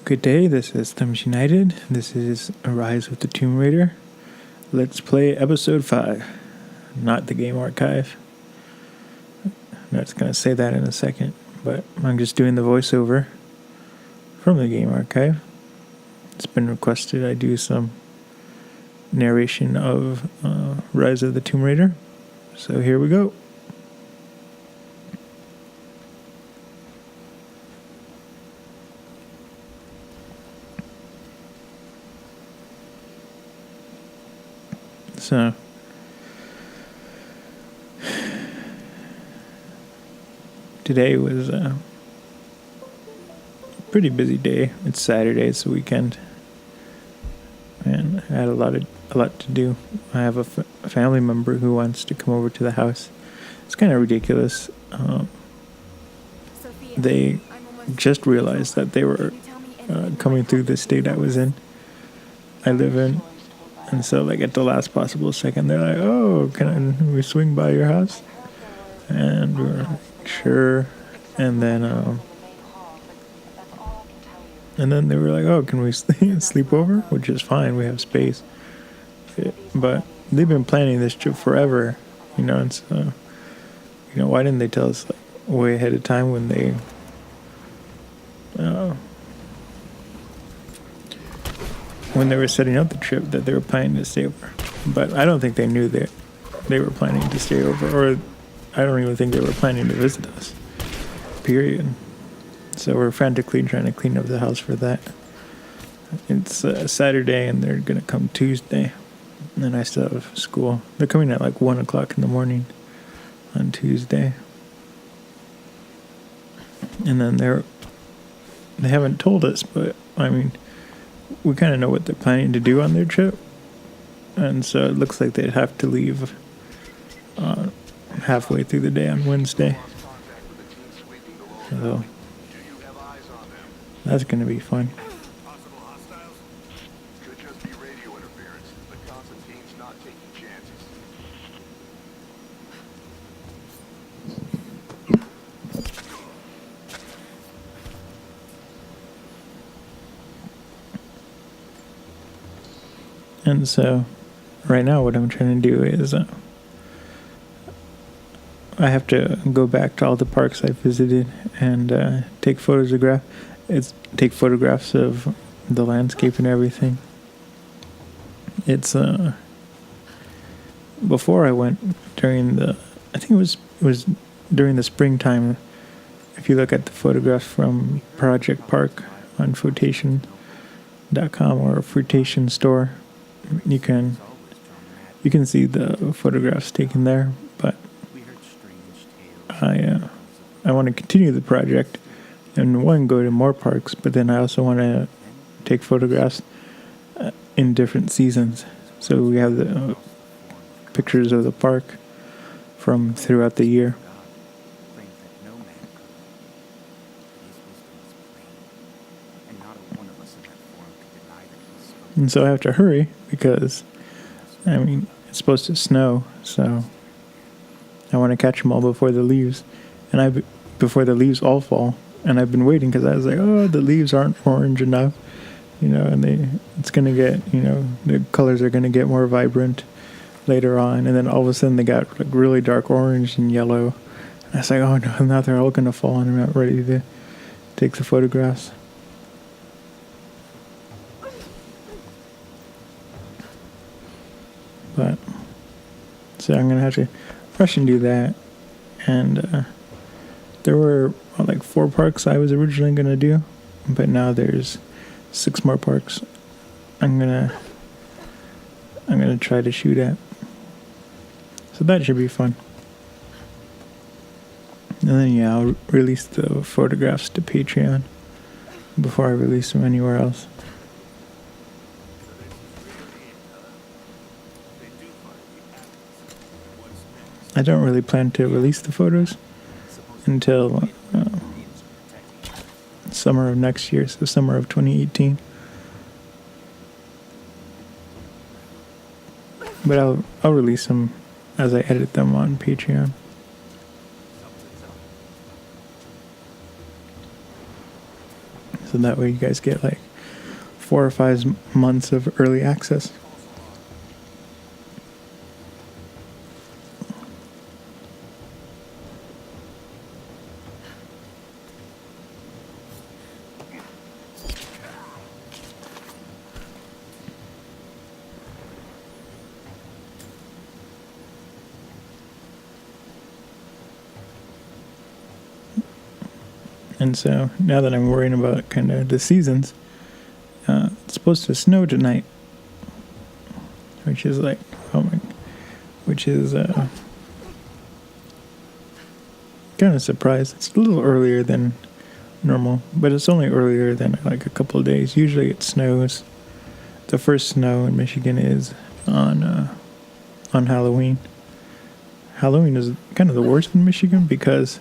Good day, this is Thumbs United. This is Rise of the Tomb Raider. Let's play episode 5, not the game archive. I'm not going to say that in a second, but I'm just doing the voiceover from the game archive. It's been requested I do some narration of Rise of the Tomb Raider. So here we go. So, today was a pretty busy day. It's Saturday, it's the weekend, and I had a lot to do. I have a family member who wants to come over to the house. It's kind of ridiculous. They just realized that they were coming through the state I live in. And so, like, at the last possible second, they're like, "Oh, can we swing by your house?" And we were like, "Sure." And then they were like, "Oh, can we sleep over?" Which is fine. We have space. But they've been planning this trip forever, and so, why didn't they tell us, like, way ahead of time when they were setting up the trip that they were planning to stay over. But I don't think they knew that they were planning to stay over, or I don't even think they were planning to visit us, period. So we're frantically trying to clean up the house for that. It's Saturday, and they're going to come Tuesday, and then I still have school. They're coming at like 1 o'clock in the morning on Tuesday. And then they haven't told us, but I mean, we kind of know what they're planning to do on their trip, and so it looks like they'd have to leave halfway through the day on Wednesday. So that's going to be fun. Could just be radio interference, but Constantine's not taking chances. And so, right now, what I'm trying to do is I have to go back to all the parks I visited and take photographs of the landscape and everything. It's before I went during I think it was during the springtime. If you look at the photographs from Project Park on Fruitation.com or Fruitation Store, you can see the photographs taken there. But I want to continue the project and go to more parks, but then I also want to take photographs in different seasons. So we have the pictures of the park from throughout the year. And so I have to hurry because, I mean, it's supposed to snow, so I want to catch them all before the leaves, before the leaves all fall. And I've been waiting because I was like, oh, the leaves aren't orange enough, and it's going to get, the colors are going to get more vibrant later on. And then all of a sudden they got like really dark orange and yellow. And I was like, oh no, now they're all going to fall and I'm not ready to take the photographs. But, so I'm going to have to rush and do that. And there were like 4 parks I was originally going to do, but now there's 6 more parks I'm going to try to shoot at. So that should be fun. And then, I'll release the photographs to Patreon before I release them anywhere else. I don't really plan to release the photos until summer of next year, so summer of 2018. But I'll release them as I edit them on Patreon. so that way you guys get like 4 or 5 months of early access. And so now that I'm worrying about kind of the seasons, it's supposed to snow tonight, which is like, which is kind of surprised. It's a little earlier than normal, but it's only earlier than like a couple of days. Usually it snows. The first snow in Michigan is on Halloween. Halloween is kind of the worst in Michigan because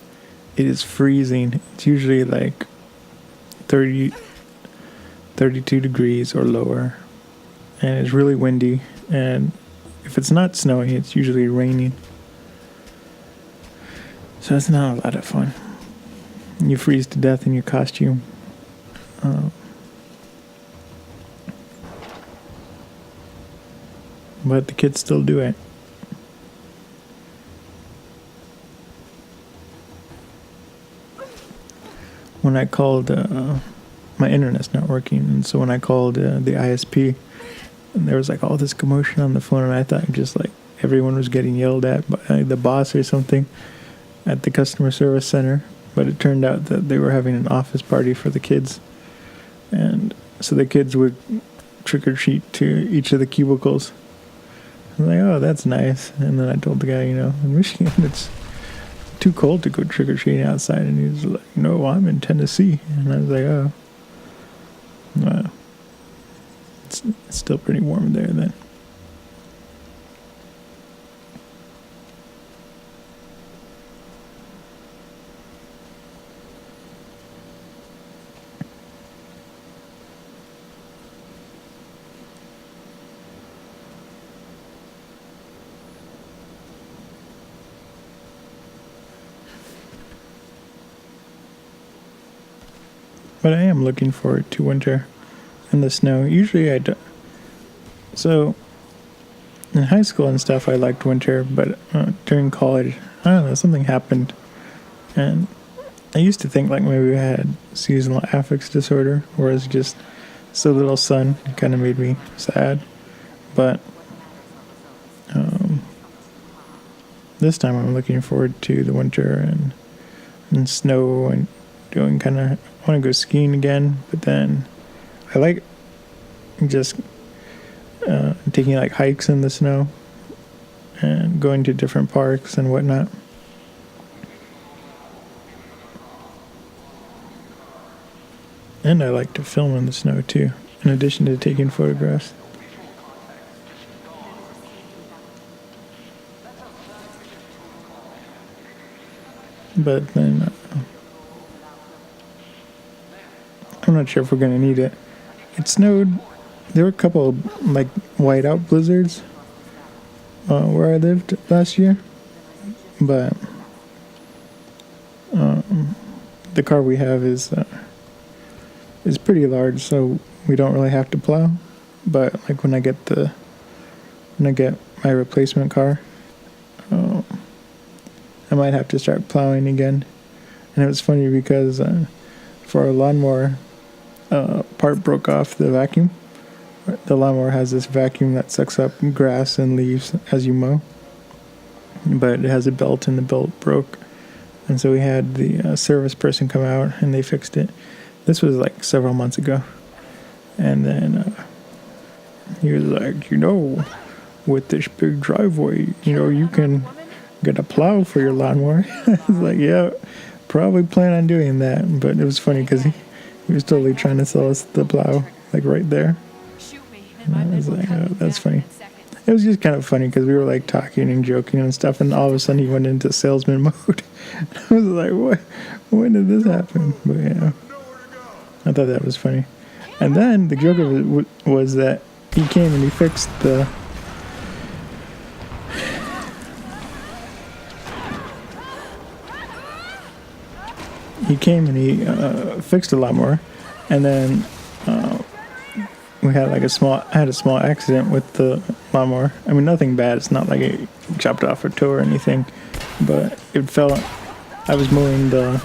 it is freezing. It's usually like 32 degrees or lower, and it's really windy, and if it's not snowing, it's usually raining. So it's not a lot of fun. You freeze to death in your costume. But the kids still do it. When I called, my internet's not working, and so when I called the ISP, and there was like all this commotion on the phone, and I thought just like everyone was getting yelled at by the boss or something at the customer service center, but it turned out that they were having an office party for the kids, and so the kids would trick or treat to each of the cubicles. I'm like, oh, that's nice. And then I told the guy, in Michigan it's too cold to go trick or treating outside, and he was like, no, I'm in Tennessee. And I was like, oh, well, it's still pretty warm there then. But I am looking forward to winter and the snow. Usually I do. So in high school and stuff, I liked winter, but during college, I don't know, something happened. And I used to think like maybe I had seasonal affective disorder, whereas just so little sun kind of made me sad. But this time I'm looking forward to the winter and snow and doing kind of, I want to go skiing again, but then I like just taking like hikes in the snow and going to different parks and whatnot. And I like to film in the snow too, in addition to taking photographs. But then I'm not sure if we're going to need it. It snowed. There were a couple of like whiteout blizzards where I lived last year. But the car we have is pretty large, so we don't really have to plow. But like when I get my replacement car, I might have to start plowing again. And it was funny because for our lawnmower, part broke off the vacuum. The lawnmower has this vacuum that sucks up grass and leaves as you mow, but it has a belt and the belt broke, and so we had the service person come out and they fixed it. This was like several months ago, and then he was like, with this big driveway, you can get a plow for your lawnmower. I was like, yeah, probably plan on doing that. But it was funny because he was totally trying to sell us the plow, like right there. And I was like, oh, that's funny. It was just kind of funny because we were like talking and joking and stuff, and all of a sudden he went into salesman mode. I was like, what? When did this happen? But yeah, I thought that was funny. And then the joke of it was that he came and he fixed the fixed a lawnmower, And then we had like I had a small accident with the lawnmower. I mean, nothing bad. It's not like it chopped off a toe or anything, but it fell. I was mowing the.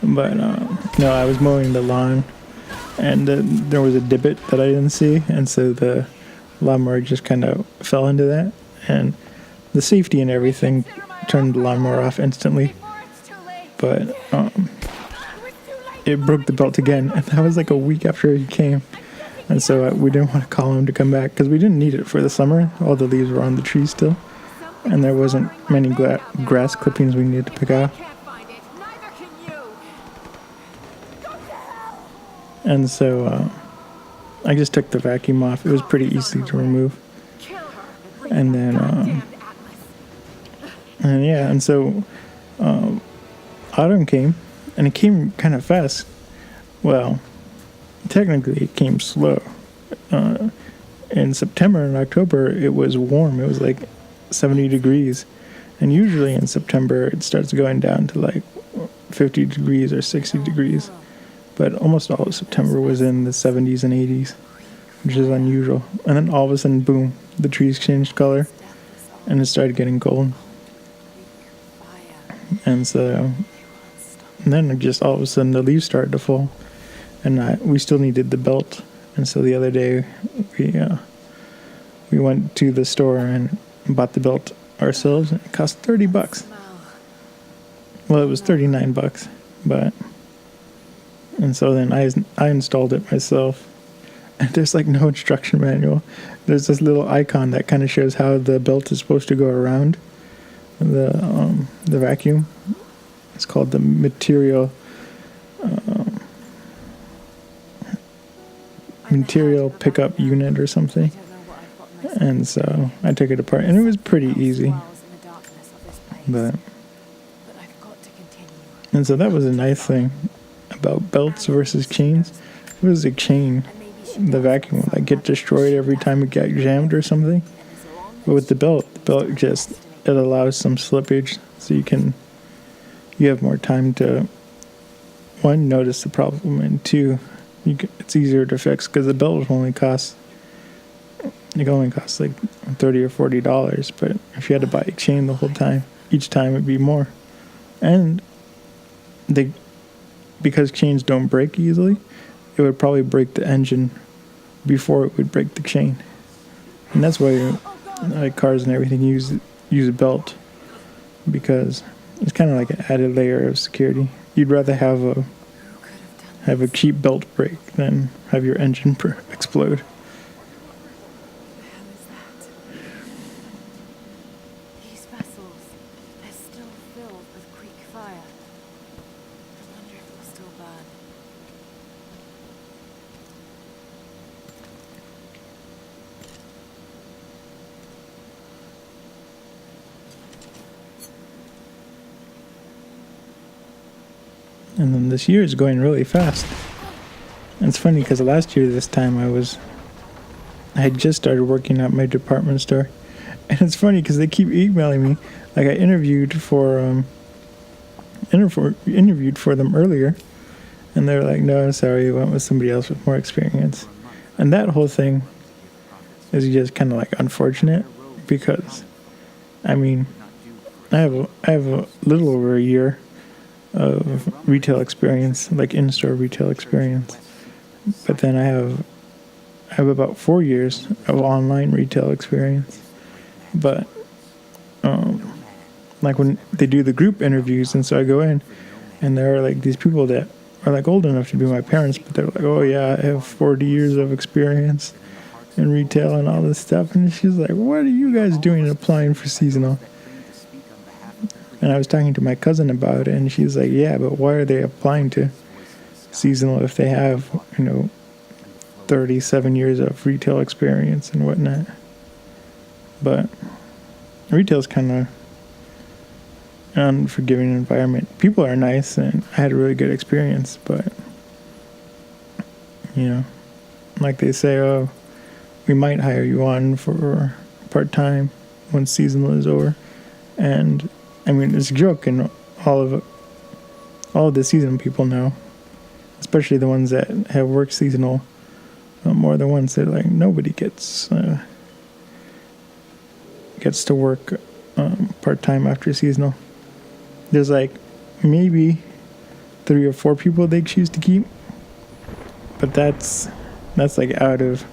But no, I was mowing the lawn, and there was a divot that I didn't see, and so the lawnmower just kind of fell into that, and the safety and everything turned the lawnmower off instantly. But it broke the belt again, and that was like a week after he came, and so we didn't want to call him to come back because we didn't need it for the summer. All the leaves were on the tree still, and there wasn't many grass clippings we needed to pick out. And so I just took the vacuum off. It was pretty easy to remove. And then, and so autumn came, and it came kind of fast. Well, technically it came slow. In September and October, it was warm. It was like 70 degrees. And usually in September, it starts going down to like 50 degrees or 60 degrees. But almost all of September was in the 70s and 80s, which is unusual. And then all of a sudden, boom, the trees changed color, and it started getting cold. And so, and then just all of a sudden, the leaves started to fall, and we still needed the belt. And so the other day, we went to the store and bought the belt ourselves. It cost $30. Well, it was $39, but. And so then I installed it myself. And there's like no instruction manual. There's this little icon that kind of shows how the belt is supposed to go around the vacuum. It's called the material pickup unit or something. And so I took it apart, and it was pretty easy. And so that was a nice thing about belts versus chains. It was a chain, the vacuum would like get destroyed every time it got jammed or something. But with the belt just, it allows some slippage, so you have more time to, one, notice the problem, and two, it's easier to fix, because the belt only costs like $30 or $40, but if you had to buy a chain the whole time, each time it'd be more. And because chains don't break easily, it would probably break the engine before it would break the chain. And that's why like cars and everything use a belt, because it's kind of like an added layer of security. You'd rather have a cheap belt break than have your engine explode. And then this year is going really fast. And it's funny because last year this time I had just started working at my department store. And it's funny because they keep emailing me. Like I interviewed for them earlier, and they're like, no, sorry, we went with somebody else with more experience. And that whole thing is just kind of like unfortunate, because I mean, I have a little over a year of retail experience, like in-store retail experience, but then I have about 4 years of online retail experience. But like when they do the group interviews, and so I go in, and there are like these people that are like old enough to be my parents, but they're like, oh yeah, I have 40 years of experience in retail and all this stuff. And she's like, what are you guys doing applying for seasonal? And I was talking to my cousin about it, and she's like, yeah, but why are they applying to seasonal if they have, 37 years of retail experience and whatnot? But retail's kind of an unforgiving environment. People are nice, and I had a really good experience, but, like they say, oh, we might hire you on for part-time when seasonal is over. And I mean, it's a joke, and all of the seasonal people know, especially the ones that have worked seasonal more than once. They're like, nobody gets to work part-time after seasonal. There's like maybe 3 or 4 people they choose to keep, but that's like out of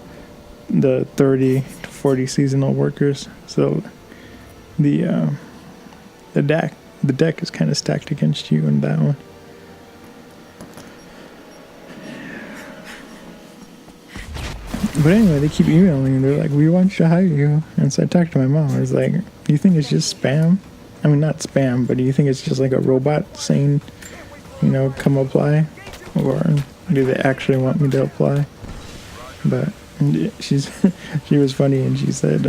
the 30 to 40 seasonal workers. So the deck is kind of stacked against you in that one. But anyway, they keep emailing me. They're like, we want to hire you. And so I talked to my mom. I was like, do you think it's just spam? I mean, not spam, but do you think it's just like a robot saying, come apply? Or do they actually want me to apply? But she was funny, and she said,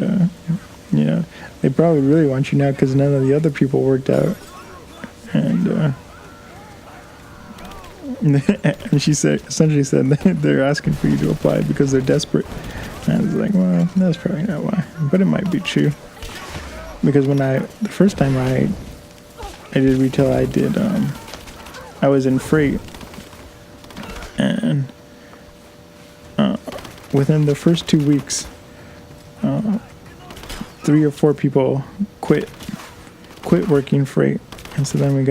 they probably really want you now because none of the other people worked out. And and she essentially said they're asking for you to apply because they're desperate. And I was like, well, that's probably not why, but it might be true. Because the first time I did retail, I was in freight, and within the first 2 weeks, 3 or 4 people quit working freight, and so then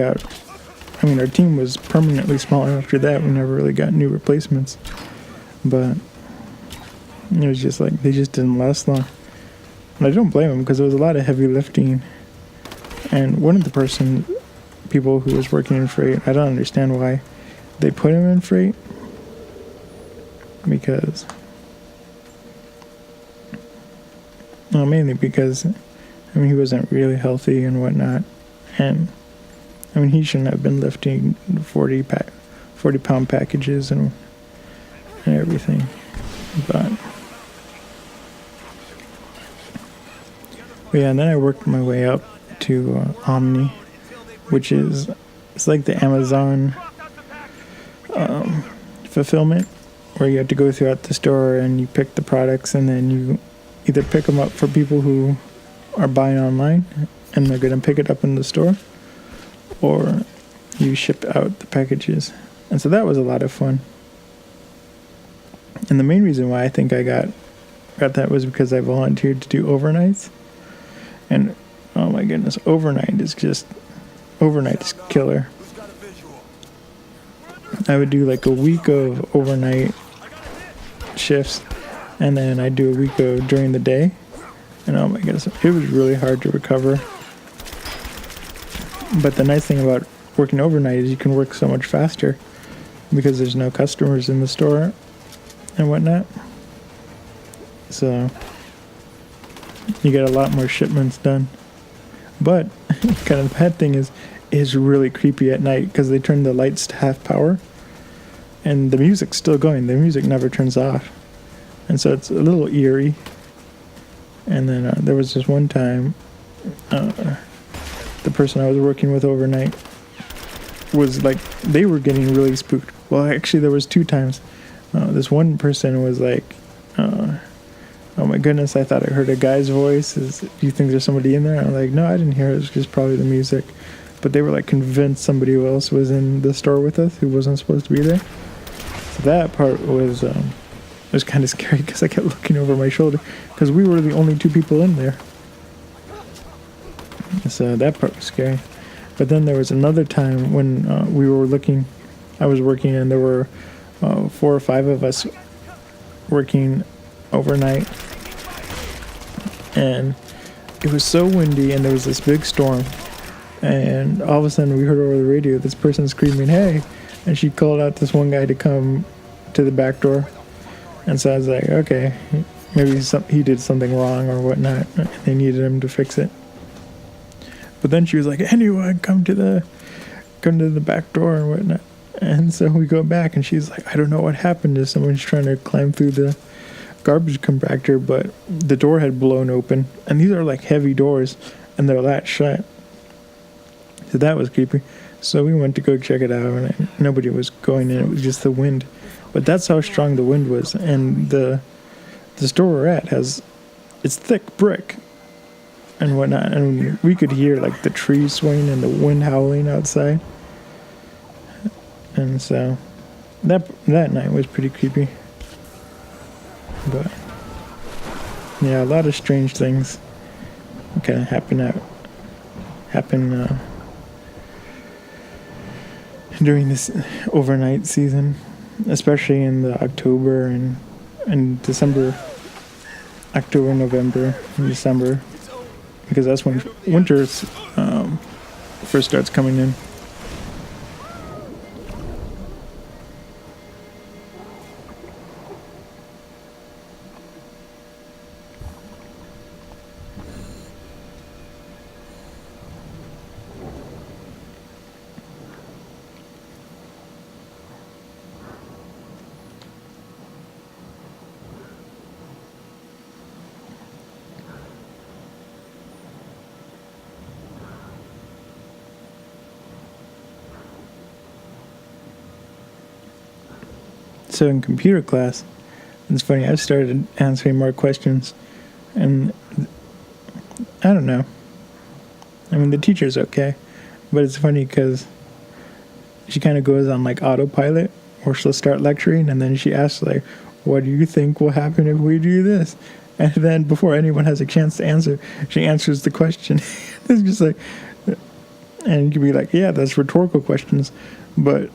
our team was permanently smaller after that. We never really got new replacements, but it was just like they just didn't last long. And I don't blame them because it was a lot of heavy lifting. And one of the people who was working in freight, I don't understand why they put him in freight, because mainly because he wasn't really healthy and whatnot, and he shouldn't have been lifting 40-pound packages and everything. But yeah, and then I worked my way up to Omni, which it's like the Amazon fulfillment, where you have to go throughout the store and you pick the products, and then you either pick them up for people who are buying online and they're going to pick it up in the store, or you ship out the packages. And so that was a lot of fun. And the main reason why I think I got that was because I volunteered to do overnights. And oh my goodness, overnight is killer. I would do like a week of overnight shifts, and then I do a week of during the day. And oh my goodness, it was really hard to recover. But the nice thing about working overnight is you can work so much faster because there's no customers in the store and whatnot. So you get a lot more shipments done. But kind of the bad thing is it's really creepy at night because they turn the lights to half power and the music's still going. The music never turns off. And so it's a little eerie. And then there was this one time the person I was working with overnight was like, they were getting really spooked. Well, actually, there was 2 times. This one person was like, oh my goodness, I thought I heard a guy's voice. Do you think there's somebody in there? I'm like, no, I didn't hear it. It was just probably the music. But they were like convinced somebody else was in the store with us who wasn't supposed to be there. So that part was kind of scary because I kept looking over my shoulder because we were the only 2 people in there. So that part was scary. But then there was another time when I was working, and there were 4 or 5 of us working overnight, and it was so windy, and there was this big storm, and all of a sudden we heard over the radio this person screaming, "Hey!" And she called out this one guy to come to the back door. And so I was like, okay, maybe he did something wrong or whatnot, and they needed him to fix it. But then she was like, anyone come to the back door and whatnot. And so we go back, and she's like, I don't know what happened to someone's trying to climb through the garbage compactor, but the door had blown open. And these are like heavy doors, and they're latched shut. So that was creepy. So we went to go check it out, and nobody was going in. It was just the wind. But that's how strong the wind was. And the store we're at it's thick brick. and whatnot, and we could hear like the trees swaying and the wind howling outside. And so that night was pretty creepy. But yeah, a lot of strange things kind of happen during this overnight season, especially in the October and December, October, November, and December, because that's when winter first starts coming in. So in computer class, it's funny, I started answering more questions, and I don't know. I mean, the teacher's okay, but it's funny because she kind of goes on like autopilot, or she'll start lecturing, and then she asks like, what do you think will happen if we do this? And then before anyone has a chance to answer, she answers the question. It's just like, and you can be like, yeah, that's rhetorical questions, but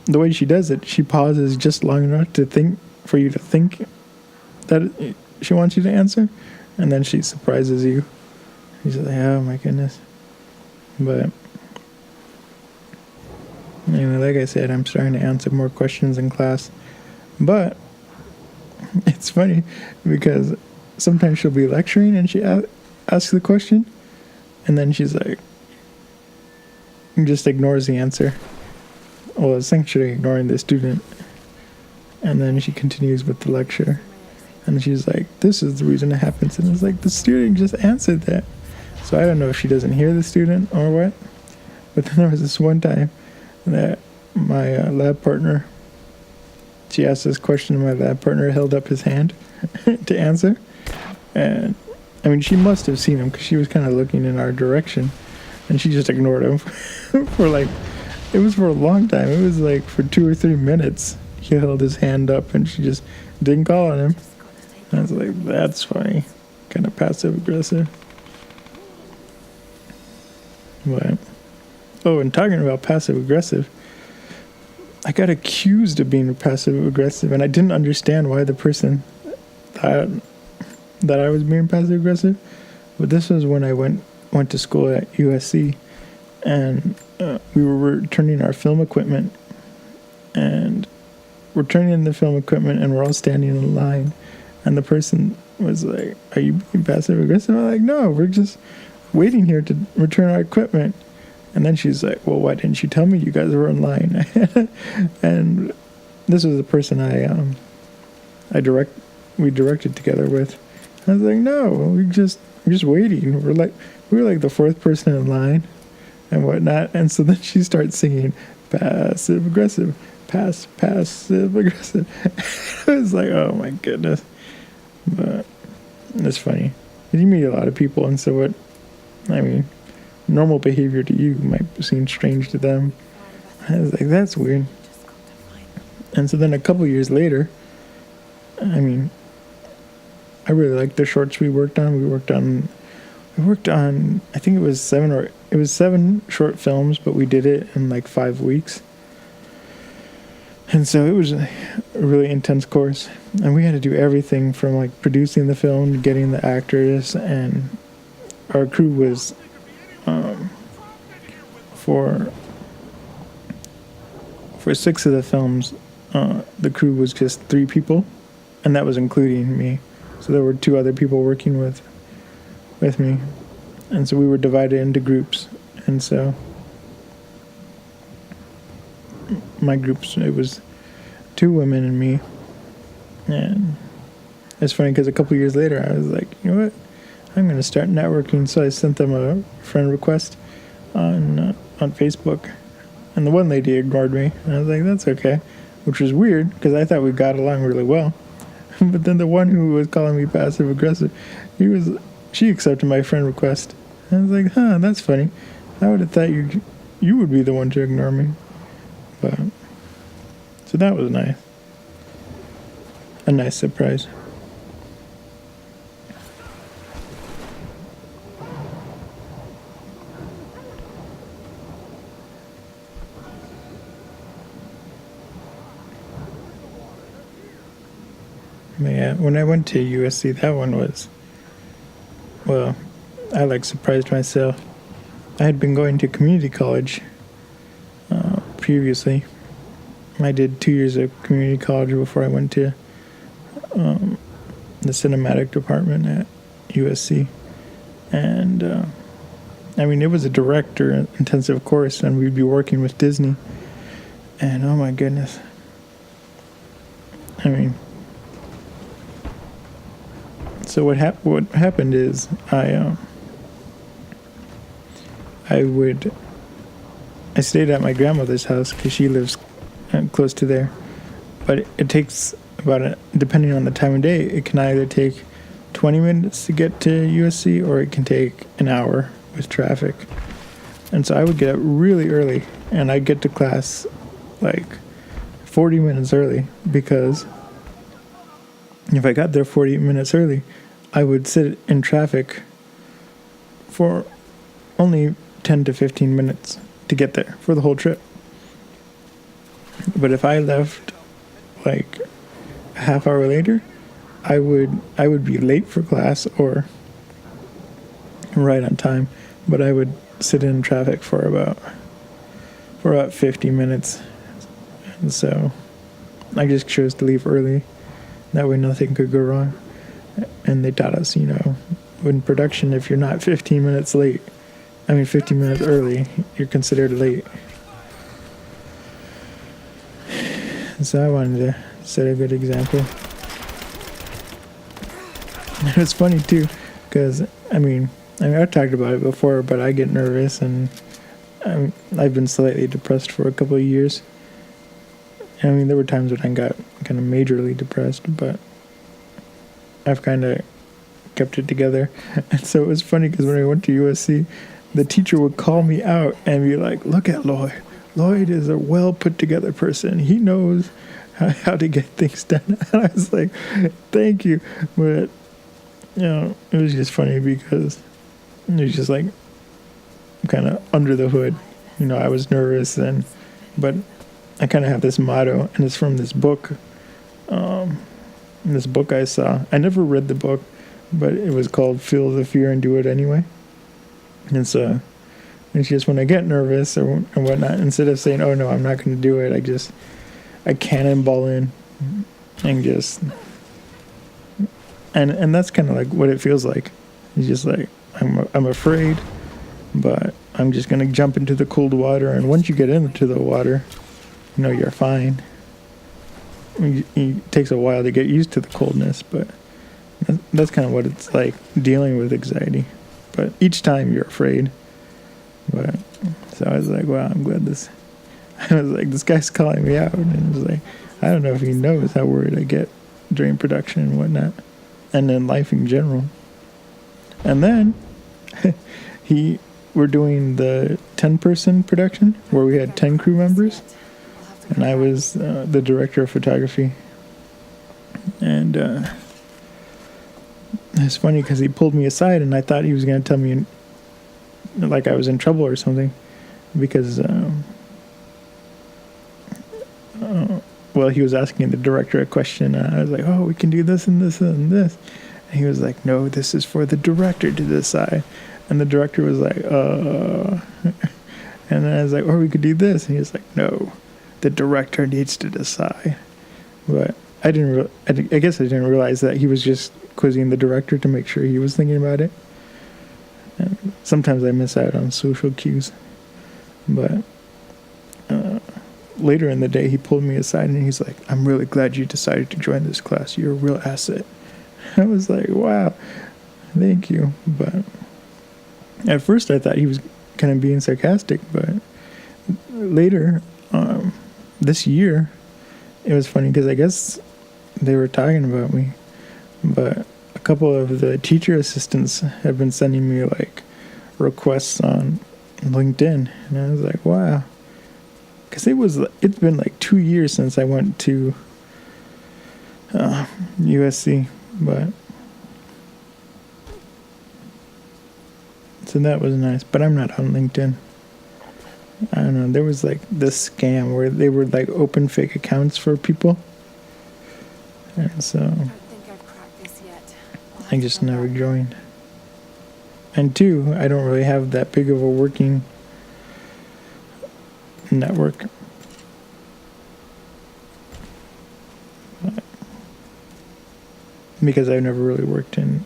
the way she does it, she pauses just long enough to think, for you to think that she wants you to answer, and then she surprises you. She's like, oh my goodness. But anyway, like I said, I'm starting to answer more questions in class. But it's funny because sometimes she'll be lecturing and she asks the question, and then she's like, just ignores the answer. Well, essentially ignoring the student. And then she continues with the lecture. And she's like, this is the reason it happens. And it's like, the student just answered that. So I don't know if she doesn't hear the student or what. But then there was this one time that my lab partner, she asked this question, and my lab partner held up his hand to answer. And I mean, she must have seen him because she was kind of looking in our direction. And she just ignored him for like, it was for a long time. It was like for 2 or 3 minutes. He held his hand up and she just didn't call on him. And I was like, that's funny. Kind of passive aggressive. But, oh, and talking about passive aggressive, I got accused of being passive aggressive, and I didn't understand why the person thought that I was being passive aggressive. But this was when I went to school at USC, and we were returning our film equipment, and we're turning in the film equipment, and we're all standing in line, and the person was like, are you being passive aggressive? I'm like, no, we're just waiting here to return our equipment. And then she's like, well, why didn't you tell me you guys were in line? And this was the person we directed together with. I was like, no, we're just waiting. We were like the 4th person in line and whatnot. And so then she starts singing passive aggressive, passive aggressive. I was like, oh my goodness. But it's funny. You meet a lot of people, and so what, I mean, normal behavior to you might seem strange to them. I was like, that's weird. And so then a couple years later, I mean, I really liked the shorts we worked on. We worked on, I think it was 7 short films, but we did it in like 5 weeks. And so it was a really intense course. And we had to do everything from like producing the film, getting the actors, and our crew was, for 6 of the films, the crew was just 3 people, and that was including me. So there were 2 other people working with me, and so we were divided into groups. And so my groups, it was 2 women and me. And it's funny because a couple years later I was like, you know what, I'm going to start networking. So I sent them a friend request on Facebook, and the one lady ignored me, and I was like, that's okay, which was weird because I thought we got along really well. But then the one who was calling me passive aggressive, she accepted my friend request. I was like, huh, that's funny. I would have thought you would be the one to ignore me. But so that was nice. A nice surprise. Yeah, when I went to USC, that one was, well, I like surprised myself. I had been going to community college previously. I did 2 years of community college before I went to the cinematic department at USC. And, I mean, it was a director intensive course, and we'd be working with Disney. And, oh my goodness. I mean, so what happened is I stayed at my grandmother's house because she lives close to there, but it takes depending on the time of day, it can either take 20 minutes to get to USC or it can take an hour with traffic. And so I would get up really early and I'd get to class like 40 minutes early, because if I got there 40 minutes early, I would sit in traffic for only 10 to 15 minutes to get there for the whole trip. But if I left like a half hour later, I would be late for class or right on time, but I would sit in traffic for about 50 minutes. And so I just chose to leave early. That way nothing could go wrong. And they taught us, in production, if you're not 15 minutes early, you're considered late. So I wanted to set a good example. It's funny too, because I've talked about it before, but I get nervous, and I've been slightly depressed for a couple of years. I mean, there were times when I got kind of majorly depressed, but I've kind of kept it together. And so it was funny because when I went to USC, the teacher would call me out and be like, "Look at Lloyd. Lloyd is a well put together person. He knows how to get things done." And I was like, "Thank you." But, it was just funny because it was just like kind of under the hood. I was nervous, but I kind of have this motto, and it's from this book. This book I saw. I never read the book, but it was called "Feel the Fear and Do It Anyway." And so it's just when I get nervous or whatnot, instead of saying, "Oh no, I'm not going to do it," I cannonball in and just and that's kind of like what it feels like. It's just like I'm afraid, but I'm just going to jump into the cold water, and once you get into the water, you're fine. It takes a while to get used to the coldness, but that's kind of what it's like dealing with anxiety. But each time you're afraid. But so I was like, wow, I'm glad this guy's calling me out, and it was like, I don't know if he knows how worried I get during production and whatnot, and then life in general. And then we're doing the 10-person production where we had 10 crew members. And I was the director of photography. And it's funny because he pulled me aside, and I thought he was going to tell me like I was in trouble or something. Because, he was asking the director a question. And I was like, "Oh, we can do this and this and this." And he was like, "No, this is for the director to decide." And the director was like, And then I was like, "Or we could do this." And he was like, "No. The director needs to decide." But I guess I didn't realize that he was just quizzing the director to make sure he was thinking about it. And sometimes I miss out on social cues. But later in the day, he pulled me aside and he's like, "I'm really glad you decided to join this class. You're a real asset." I was like, wow, thank you. But at first I thought he was kind of being sarcastic, but later, this year, it was funny because I guess they were talking about me, but a couple of the teacher assistants have been sending me like requests on LinkedIn, and I was like, wow, because it's been like 2 years since I went to USC, but so that was nice. But I'm not on LinkedIn. I don't know. There was like this scam where they would like open fake accounts for people, and so I don't think I've cracked this yet. I just never joined. And two, I don't really have that big of a working network. Because I've never really worked in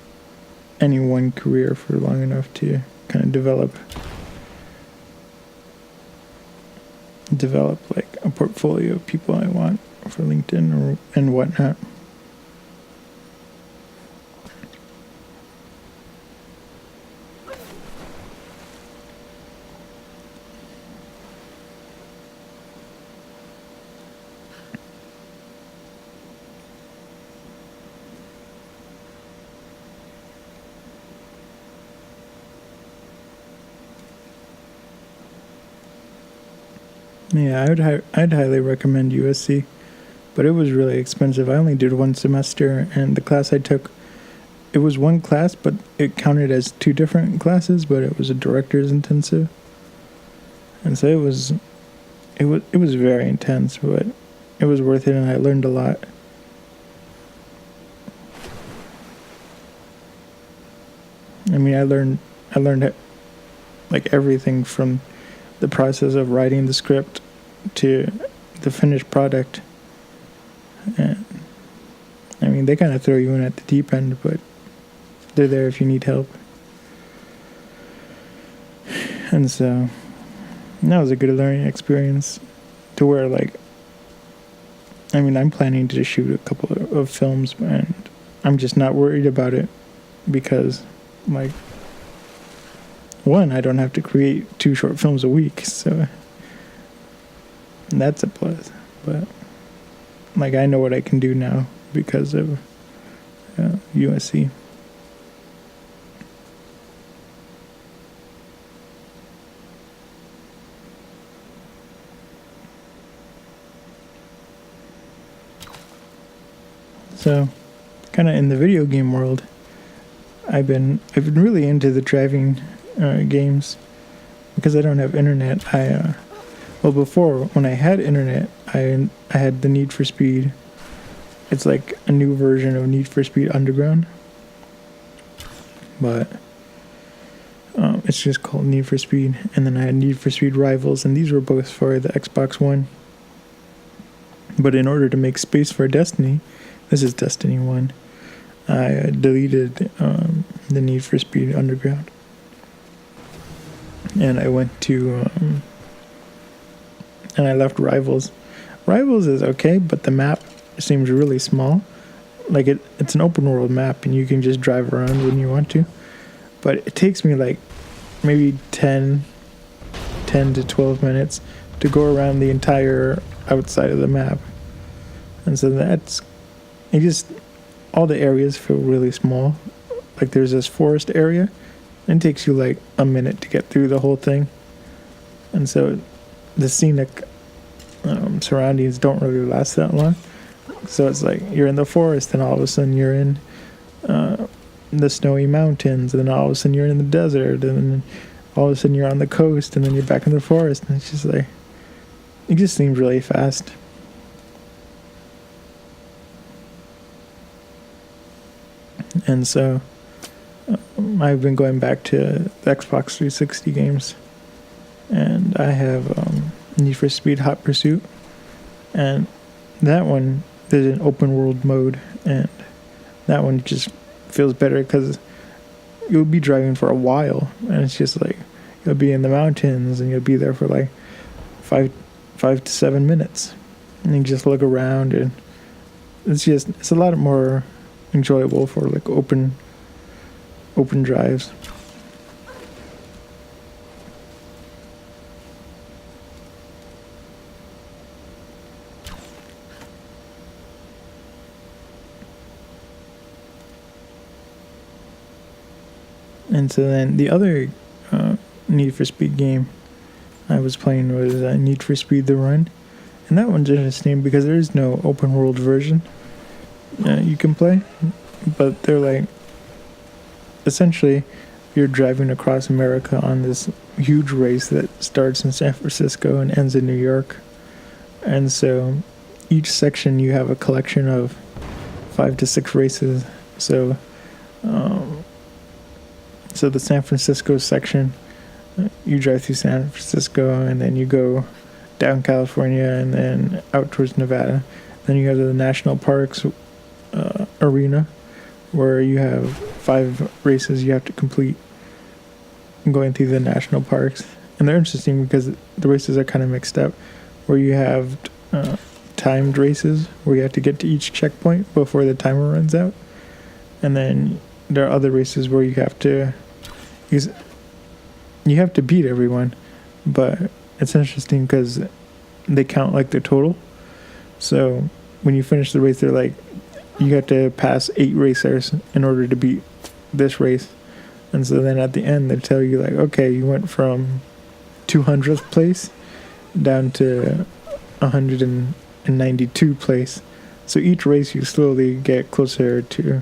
any one career for long enough to kind of develop like a portfolio of people I want for LinkedIn and whatnot. Yeah, I'd highly recommend USC, but it was really expensive. I only did one semester, and the class I took, it was one class, but it counted as two different classes, but it was a director's intensive, and so it was very intense, but it was worth it, and I learned a lot. I mean, I learned like everything from the process of writing the script to the finished product. And I mean, they kind of throw you in at the deep end, but they're there if you need help. And so that was a good learning experience to where, like, I mean, I'm planning to shoot a couple of films, and I'm just not worried about it because, like, one, I don't have to create 2 short films a week, so that's a plus. But like, I know what I can do now because of USC. So, kind of in the video game world, I've been really into the driving games because I don't have internet. Well, before, when I had internet, I had the Need for Speed. It's like a new version of Need for Speed Underground, but it's just called Need for Speed. And then I had Need for Speed Rivals, and these were both for the Xbox One. But in order to make space for Destiny, this is Destiny 1, I deleted the Need for Speed Underground. And I went to, and I left Rivals. Rivals is okay, but the map seems really small. Like, it's an open world map, and you can just drive around when you want to. But it takes me like maybe 10 to 12 minutes to go around the entire outside of the map. And so all the areas feel really small. Like, there's this forest area, and it takes you like a minute to get through the whole thing. And so the scenic surroundings don't really last that long. So it's like you're in the forest, and all of a sudden you're in the snowy mountains, and then all of a sudden you're in the desert, and then all of a sudden you're on the coast, and then you're back in the forest. And it's just like, it just seems really fast. And so I've been going back to the Xbox 360 games, and I have Need for Speed Hot Pursuit, and that one, there's an open world mode, and that one just feels better because you'll be driving for a while, and it's just like you'll be in the mountains, and you'll be there for like 5 to 7 minutes, and you just look around, and it's a lot more enjoyable for like open drives. And so then the other Need for Speed game I was playing was Need for Speed The Run. And that one's interesting because there is no open world version you can play. But they're like, essentially, you're driving across America on this huge race that starts in San Francisco and ends in New York. And so each section you have a collection of 5 to 6 races. So so the San Francisco section, you drive through San Francisco and then you go down California and then out towards Nevada. Then you go to the national parks arena, where you have 5 races you have to complete going through the national parks. And they're interesting because the races are kind of mixed up, where you have timed races where you have to get to each checkpoint before the timer runs out. And then there are other races where you have to beat everyone, but it's interesting because they count like the total. So when you finish the race, they're like, you have to pass 8 racers in order to beat this race. And so then at the end, they tell you like, okay, you went from 200th place down to 192 place. So each race you slowly get closer to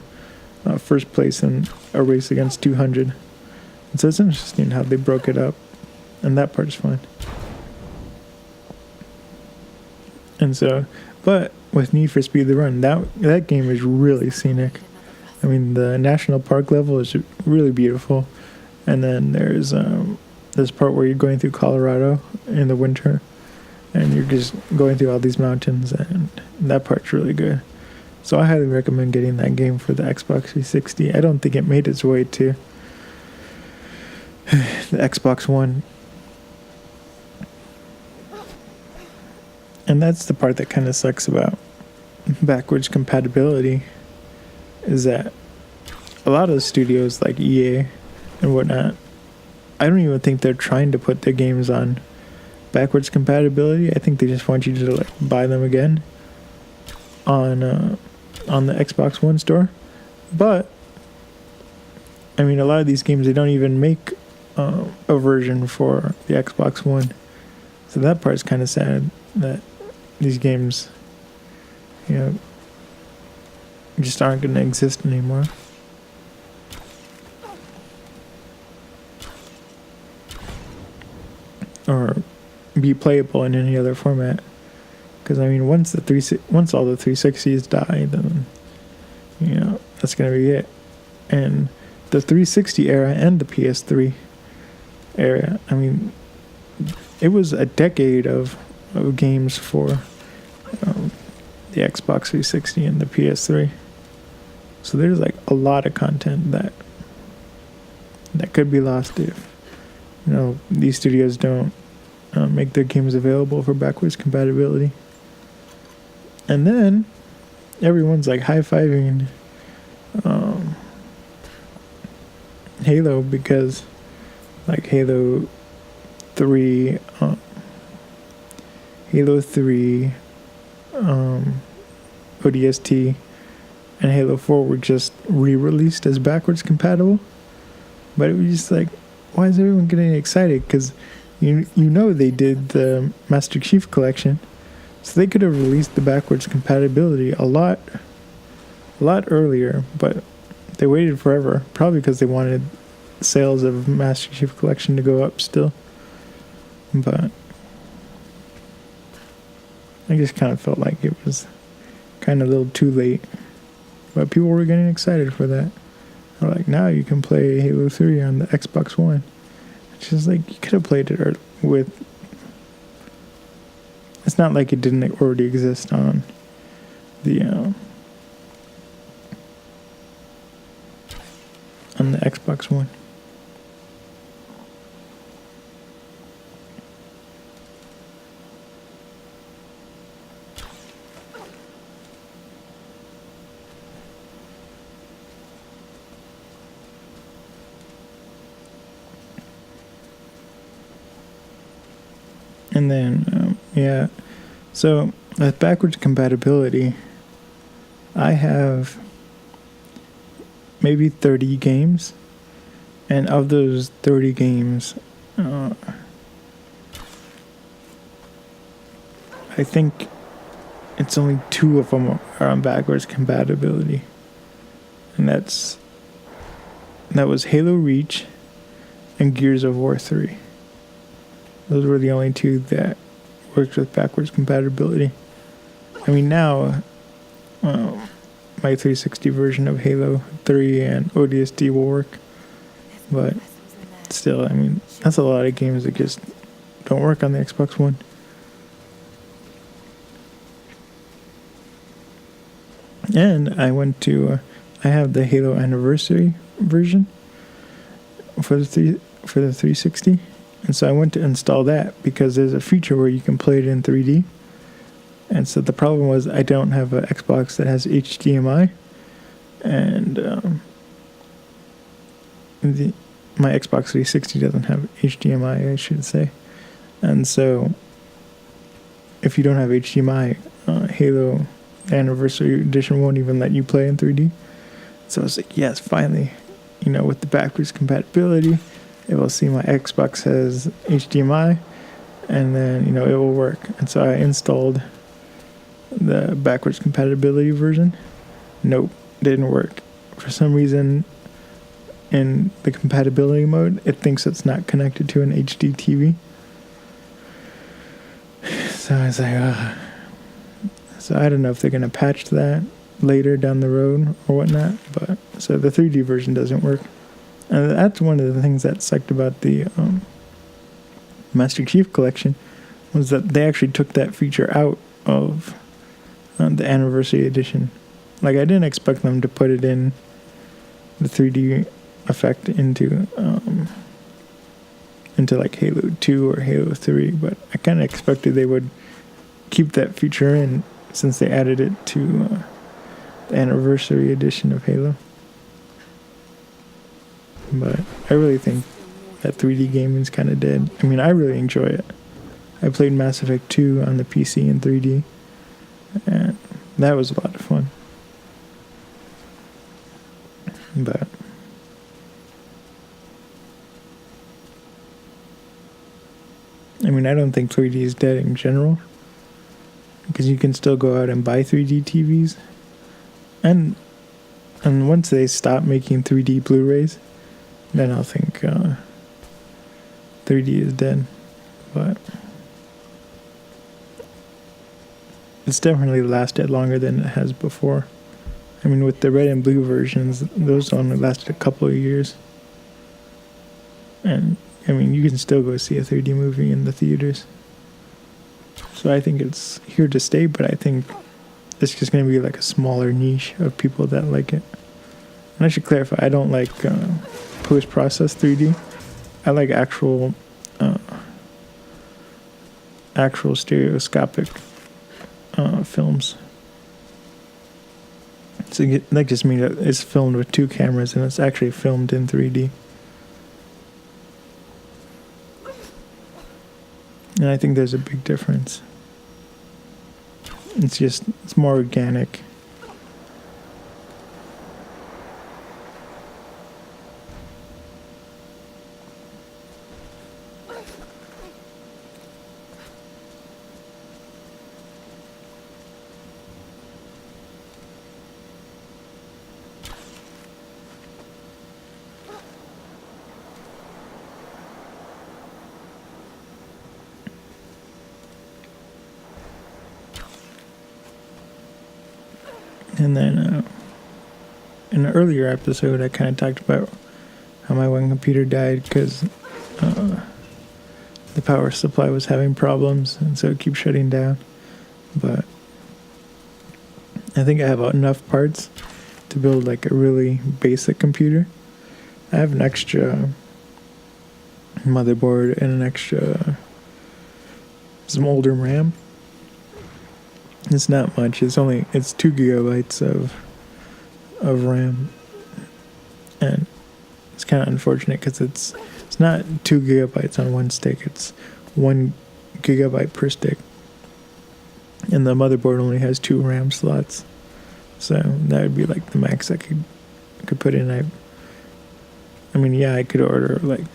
first place in a race against 200. And so it's interesting how they broke it up, and that part's fun. And so, but with Need for Speed The Run, that game is really scenic. I mean, the national park level is really beautiful, and then there's this part where you're going through Colorado in the winter, and you're just going through all these mountains, and that part's really good. So I highly recommend getting that game for the Xbox 360. I don't think it made its way to the Xbox One. And that's the part that kind of sucks about backwards compatibility, is that a lot of the studios like EA and whatnot, I don't even think they're trying to put their games on backwards compatibility. I think they just want you to like buy them again on the Xbox One store. But I mean, a lot of these games, they don't even make a version for the Xbox One. So that part's kind of sad, that these games, just aren't going to exist anymore. Or be playable in any other format. Because I mean, once all the 360s die, then that's going to be it. And the 360 era and the PS3 era, I mean, it was a decade of games for the Xbox 360 and the PS3. So there's like a lot of content that could be lost if these studios don't make their games available for backwards compatibility. And then everyone's like high-fiving Halo, because like Halo 3 ODST and Halo 4 were just re-released as backwards compatible. But it was just like, why is everyone getting excited? Because they did the Master Chief Collection, so they could have released the backwards compatibility a lot earlier, but they waited forever, probably because they wanted sales of Master Chief Collection to go up still. But I just kind of felt like it was kind of a little too late. But people were getting excited for that. They're like, now you can play Halo 3 on the Xbox One. It's just like, you could have played it with... It's not like it didn't already exist on the Xbox One. And then, so with backwards compatibility, I have maybe 30 games And of those 30 games, I think it's only 2 of them are on backwards compatibility. And that was Halo Reach and Gears of War 3. Those were the only 2 that worked with backwards compatibility. I mean, now my 360 version of Halo 3 and ODST will work, but still, I mean, that's a lot of games that just don't work on the Xbox One. And I went to, I have the Halo Anniversary version for the 360, and so I went to install that because there's a feature where you can play it in 3D. And so the problem was I don't have an Xbox that has HDMI, and my Xbox 360 doesn't have HDMI, I should say. And so if you don't have HDMI, Halo Anniversary Edition won't even let you play in 3D. So I was like, yes, finally, with the backwards compatibility, it will see my Xbox has HDMI, and then, it will work. And so I installed the backwards compatibility version. Nope, didn't work. For some reason, in the compatibility mode, it thinks it's not connected to an HD TV. So I was like, So I don't know if they're going to patch that later down the road or whatnot, but so the 3D version doesn't work. And that's one of the things that sucked about the Master Chief Collection, was that they actually took that feature out of the Anniversary Edition. Like, I didn't expect them to put it in the 3D effect into like Halo 2 or Halo 3, but I kind of expected they would keep that feature in since they added it to the Anniversary Edition of Halo. But I really think that 3D gaming is kind of dead. I mean, I really enjoy it. I played Mass Effect 2 on the PC in 3D, and that was a lot of fun. But I mean, I don't think 3D is dead in general, because you can still go out and buy 3D TVs, and once they stop making 3D Blu-rays, then I'll think 3D is dead. But it's definitely lasted longer than it has before. I mean, with the red and blue versions, those only lasted a couple of years. And, I mean, you can still go see a 3D movie in the theaters. So I think it's here to stay, but I think it's just going to be like a smaller niche of people that like it. And I should clarify, I don't like post-processed 3D. I like actual stereoscopic films. So that just means that it's filmed with 2 cameras and it's actually filmed in 3D. And I think there's a big difference. It's more organic. And then in an earlier episode, I kind of talked about how my one computer died because the power supply was having problems, and so it keeps shutting down. But I think I have enough parts to build like a really basic computer. I have an extra motherboard and some older RAM. It's not much. It's 2 gigabytes of RAM, and it's kind of unfortunate because it's not 2 gigabytes on one stick. It's 1 gigabyte per stick, and the motherboard only has 2 RAM slots, so that would be like the max I could put in. I mean, yeah, I could order like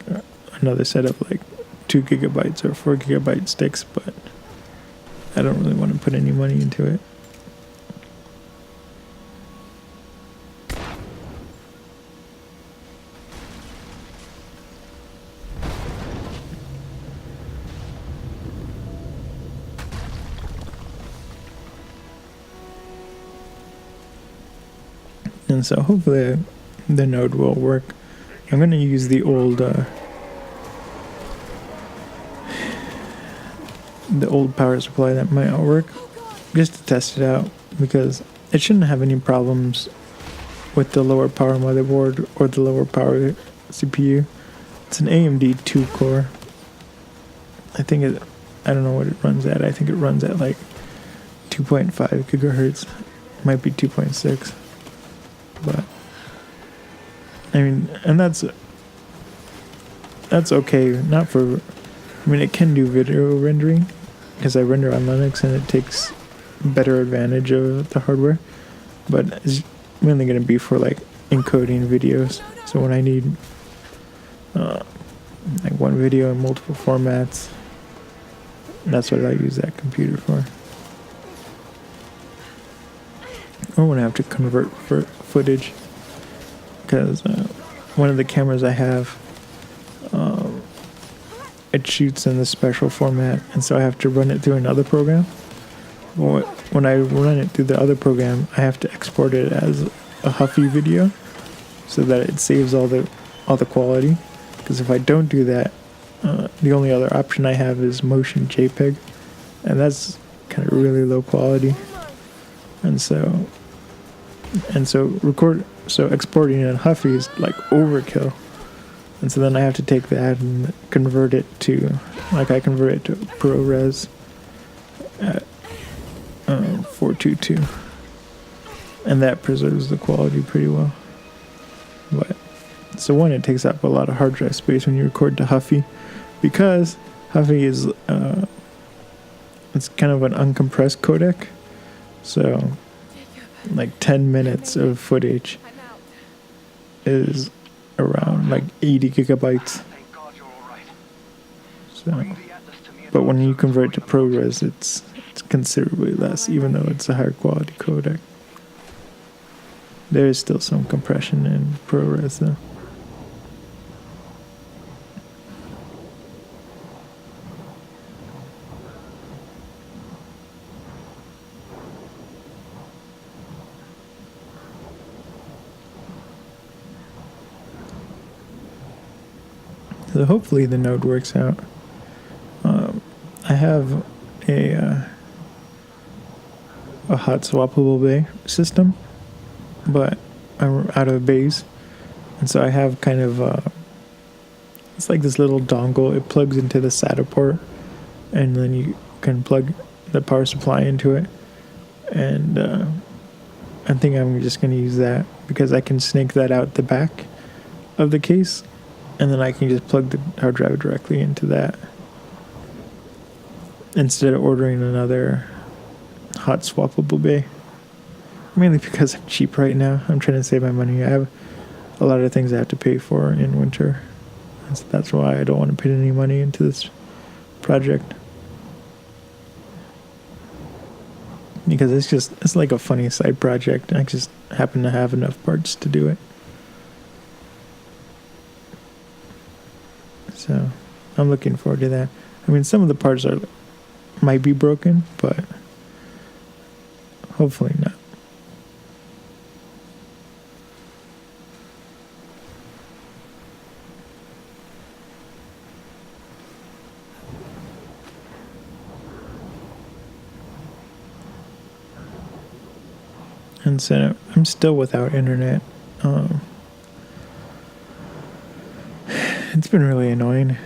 another set of like 2 GB or 4 GB sticks, but I don't really want to put any money into it. And so hopefully the node will work. I'm going to use the old power supply that might not work just to test it out, because it shouldn't have any problems with the lower power motherboard or the lower power CPU. It's an AMD 2 core. I don't know what it runs at. I think it runs at like 2.5 gigahertz. Might be 2.6. But I mean, and that's okay. Not for, I mean, it can do video rendering because I render on Linux and it takes better advantage of the hardware. But it's mainly going to be for like encoding videos. So when I need like one video in multiple formats, that's what I use that computer for. Or when I have to convert for footage, because one of the cameras I have, it shoots in the special format, and so I have to run it through another program. When I run it through the other program, I have to export it as a Huffy video, so that it saves all the quality. Because if I don't do that, the only other option I have is motion JPEG, and that's kind of really low quality. And so exporting in Huffy is like overkill. And so then I have to take that and convert it to, like, I convert it to ProRes at 422. And that preserves the quality pretty well. But so one, it takes up a lot of hard drive space when you record to Huffy, because Huffy is it's kind of an uncompressed codec. So like 10 minutes of footage is around like 80 gigabytes. So, but when you convert to ProRes, it's considerably less, even though it's a higher quality codec. There is still some compression in ProRes though. So hopefully the node works out. I have a hot swappable bay system, but I'm out of bays, and so I have kind of it's like this little dongle. It plugs into the SATA port, and then you can plug the power supply into it. And I think I'm just going to use that because I can snake that out the back of the case, and then I can just plug the hard drive directly into that instead of ordering another hot swappable bay. Mainly because I'm cheap right now. I'm trying to save my money. I have a lot of things I have to pay for in winter. And so that's why I don't want to put any money into this project. Because it's like a funny side project. I just happen to have enough parts to do it. So I'm looking forward to that. I mean, some of the parts might be broken, but hopefully not. And so I'm still without internet. It's been really annoying.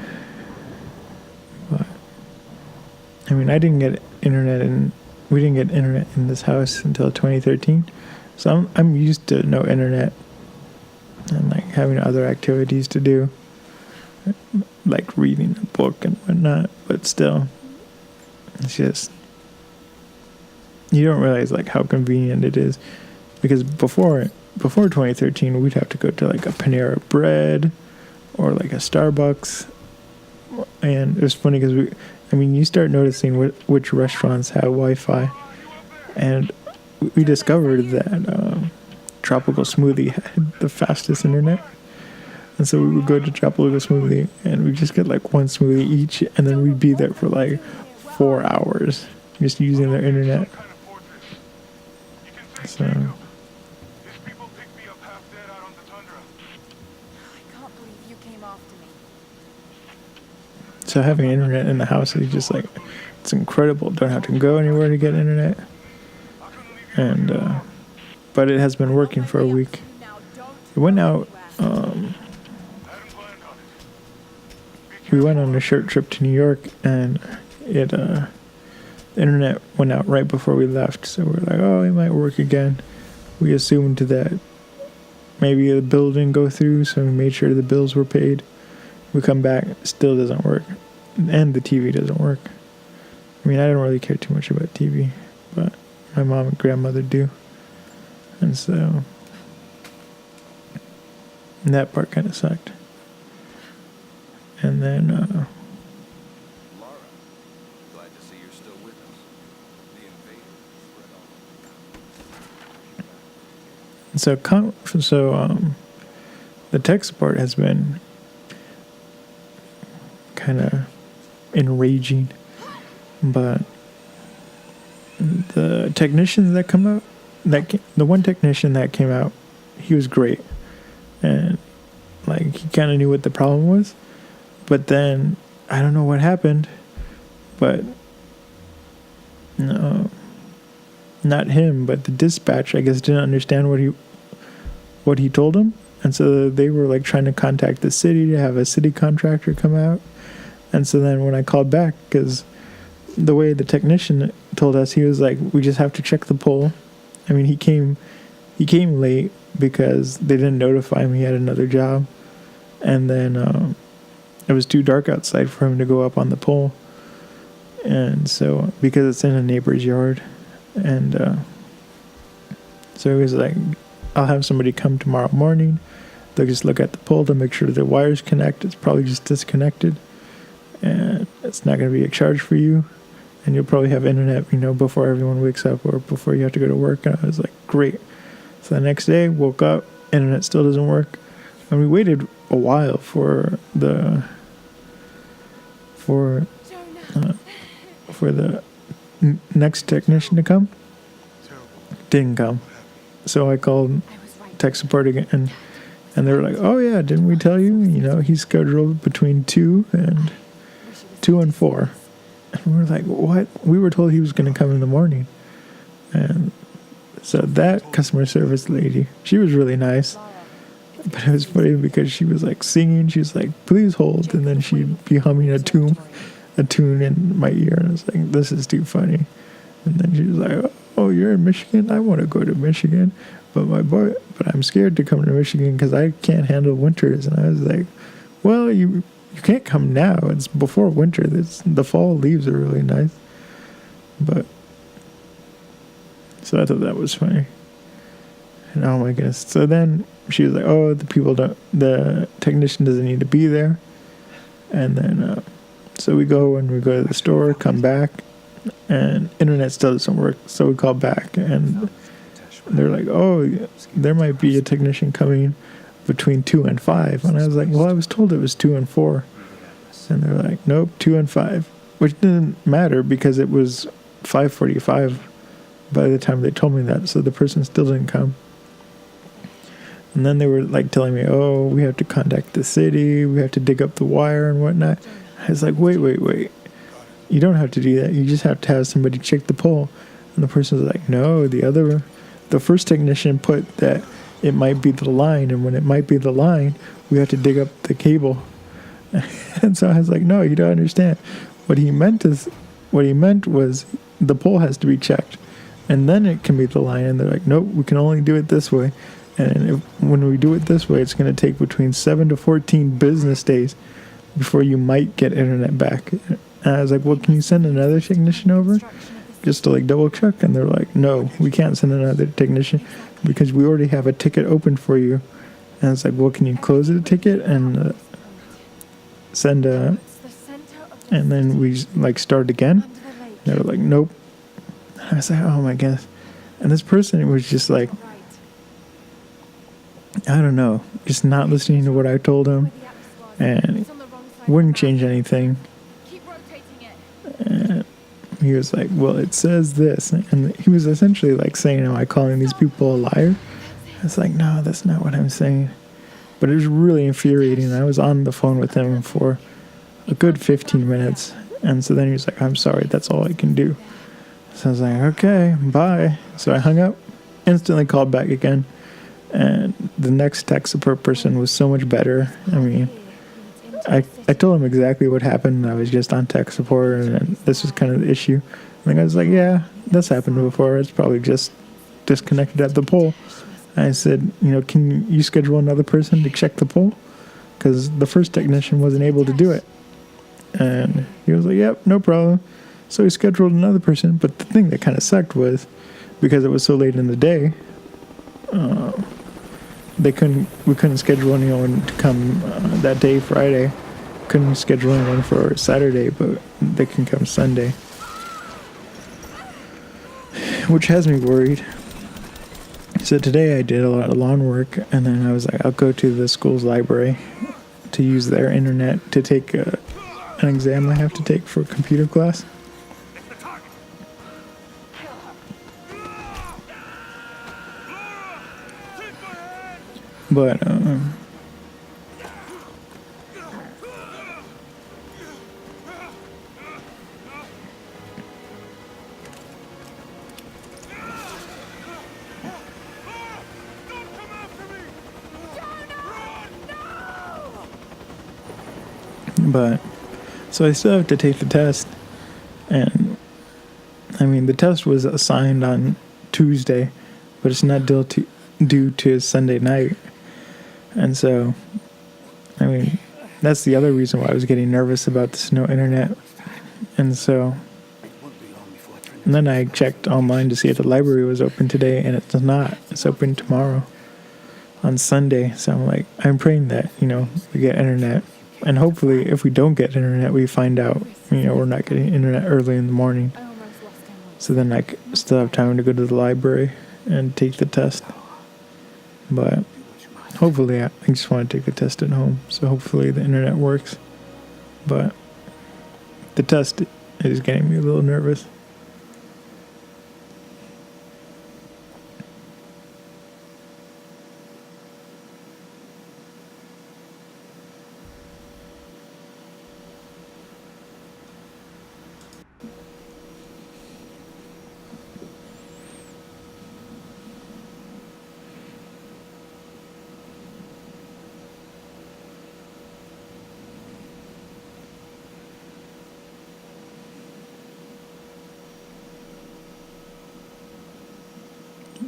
But I mean, we didn't get internet in this house until 2013. So I'm used to no internet and like having other activities to do, like reading a book and whatnot. But still, it's just, you don't realize like how convenient it is, because before before 2013, we'd have to go to like a Panera Bread or like a Starbucks. And it was funny because you start noticing which restaurants have Wi-Fi. And we discovered that Tropical Smoothie had the fastest internet. And so we would go to Tropical Smoothie and we'd just get like one smoothie each. And then we'd be there for like 4 hours just using their internet. So... So having internet in the house is just like, it's incredible. Don't have to go anywhere to get internet. And, but it has been working for a week. It went out, we went on a short trip to New York and the internet went out right before we left. So we're like, oh, it might work again. We assumed that maybe the bill didn't go through, so we made sure the bills were paid. We come back, still doesn't work. And the TV doesn't work. I mean, I don't really care too much about TV, but my mom and grandmother do. And so, that part kind of sucked. And then, Laura, glad to see you're still with us. The invader spread all. the tech support has been kind of enraging, but the technicians that come out, the one technician that came out, he was great, and like he kind of knew what the problem was, but then I don't know what happened, but no, not him, but the dispatch, I guess, didn't understand what he told them, and so they were like trying to contact the city to have a city contractor come out. And so then when I called back, because the way the technician told us, he was like, we just have to check the pole. I mean, he came late because they didn't notify him he had another job. And then it was too dark outside for him to go up on the pole. And so, because it's in a neighbor's yard. And so he was like, I'll have somebody come tomorrow morning. They'll just look at the pole to make sure the wires connect. It's probably just disconnected. And it's not going to be a charge for you, and you'll probably have internet, before everyone wakes up or before you have to go to work. And I was like, great. So the next day, woke up, internet still doesn't work, and we waited a while for the next technician to come. Didn't come. So I called tech support again, and they were like, oh yeah, didn't we tell you? He's scheduled between 2 and 4. And we were like, what? We were told he was going to come in the morning. And so that customer service lady, she was really nice. But it was funny because she was like singing. She was like, please hold. And then she'd be humming a tune in my ear. And I was like, this is too funny. And then she was like, oh, you're in Michigan? I want to go to Michigan. But I'm scared to come to Michigan because I can't handle winters. And I was like, well, you can't come now. It's before winter. The fall leaves are really nice. But so I thought that was funny. And oh my goodness. So then she was like, oh, the technician doesn't need to be there. And then so we go to the store, come back, and internet still doesn't work. So we call back, and they're like, oh, there might be a technician coming between 2 and 5. And I was like, well, I was told it was 2 and 4. And they're like, nope, 2 and 5. Which didn't matter because it was 5:45 by the time they told me that. So the person still didn't come. And then they were like telling me, oh, we have to contact the city. We have to dig up the wire and whatnot. I was like, wait. You don't have to do that. You just have to have somebody check the pole. And the person was like, no, the first technician put that it might be the line, and when it might be the line, we have to dig up the cable. And so I was like, no, you don't understand. What he meant was the pole has to be checked, and then it can be the line. And they're like, nope, we can only do it this way. And when we do it this way, it's going to take between 7 to 14 business days before you might get internet back. And I was like, well, can you send another technician over? just to like double check, and they're like, no, we can't send another technician because we already have a ticket open for you. And it's like, well, can you close the ticket and send a, and then we like start again? They were like, nope. I was like, oh my gosh. And this person was just like, I don't know, just not listening to what I told him, and wouldn't change anything. And he was like, well, it says this. And he was essentially like saying, am I calling these people a liar? I was like, no, that's not what I'm saying. But it was really infuriating. I was on the phone with him for a good 15 minutes. And so then he was like, I'm sorry, that's all I can do. So I was like, okay, bye. So I hung up, instantly called back again. And the next tech support person was so much better. I mean, I told him exactly what happened. I was just on tech support, and this was kind of the issue. And the guy was like, yeah, that's happened before. It's probably just disconnected at the pole. I said, can you schedule another person to check the pole? Because the first technician wasn't able to do it. And he was like, yep, no problem. So he scheduled another person. But the thing that kind of sucked was, because it was so late in the day, we couldn't schedule anyone to come that day, Friday. Couldn't schedule anyone for Saturday, but they can come Sunday. Which has me worried. So today I did a lot of lawn work, and then I was like, I'll go to the school's library to use their internet to take an exam I have to take for computer class. But so I still have to take the test, and I mean the test was assigned on Tuesday, but it's not due to Sunday night. And so, I mean, that's the other reason why I was getting nervous about this no internet. And so, and then I checked online to see if the library was open today, and it's not. It's open tomorrow on Sunday. So I'm like, I'm praying that, we get internet. And hopefully, if we don't get internet, we find out, we're not getting internet early in the morning. So then I still have time to go to the library and take the test. But hopefully, I just want to take the test at home, so hopefully the internet works. But the test is getting me a little nervous.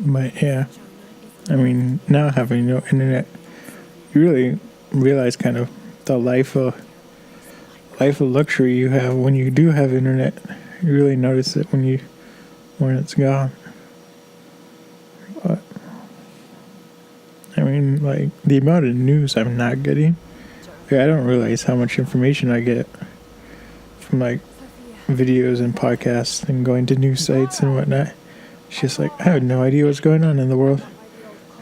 But yeah, I mean, now having no internet, you really realize kind of the life of luxury you have when you do have internet. You really notice it when it's gone. But I mean, like the amount of news I'm not getting, I don't realize how much information I get from like videos and podcasts and going to news sites and whatnot. It's just like, I have no idea what's going on in the world.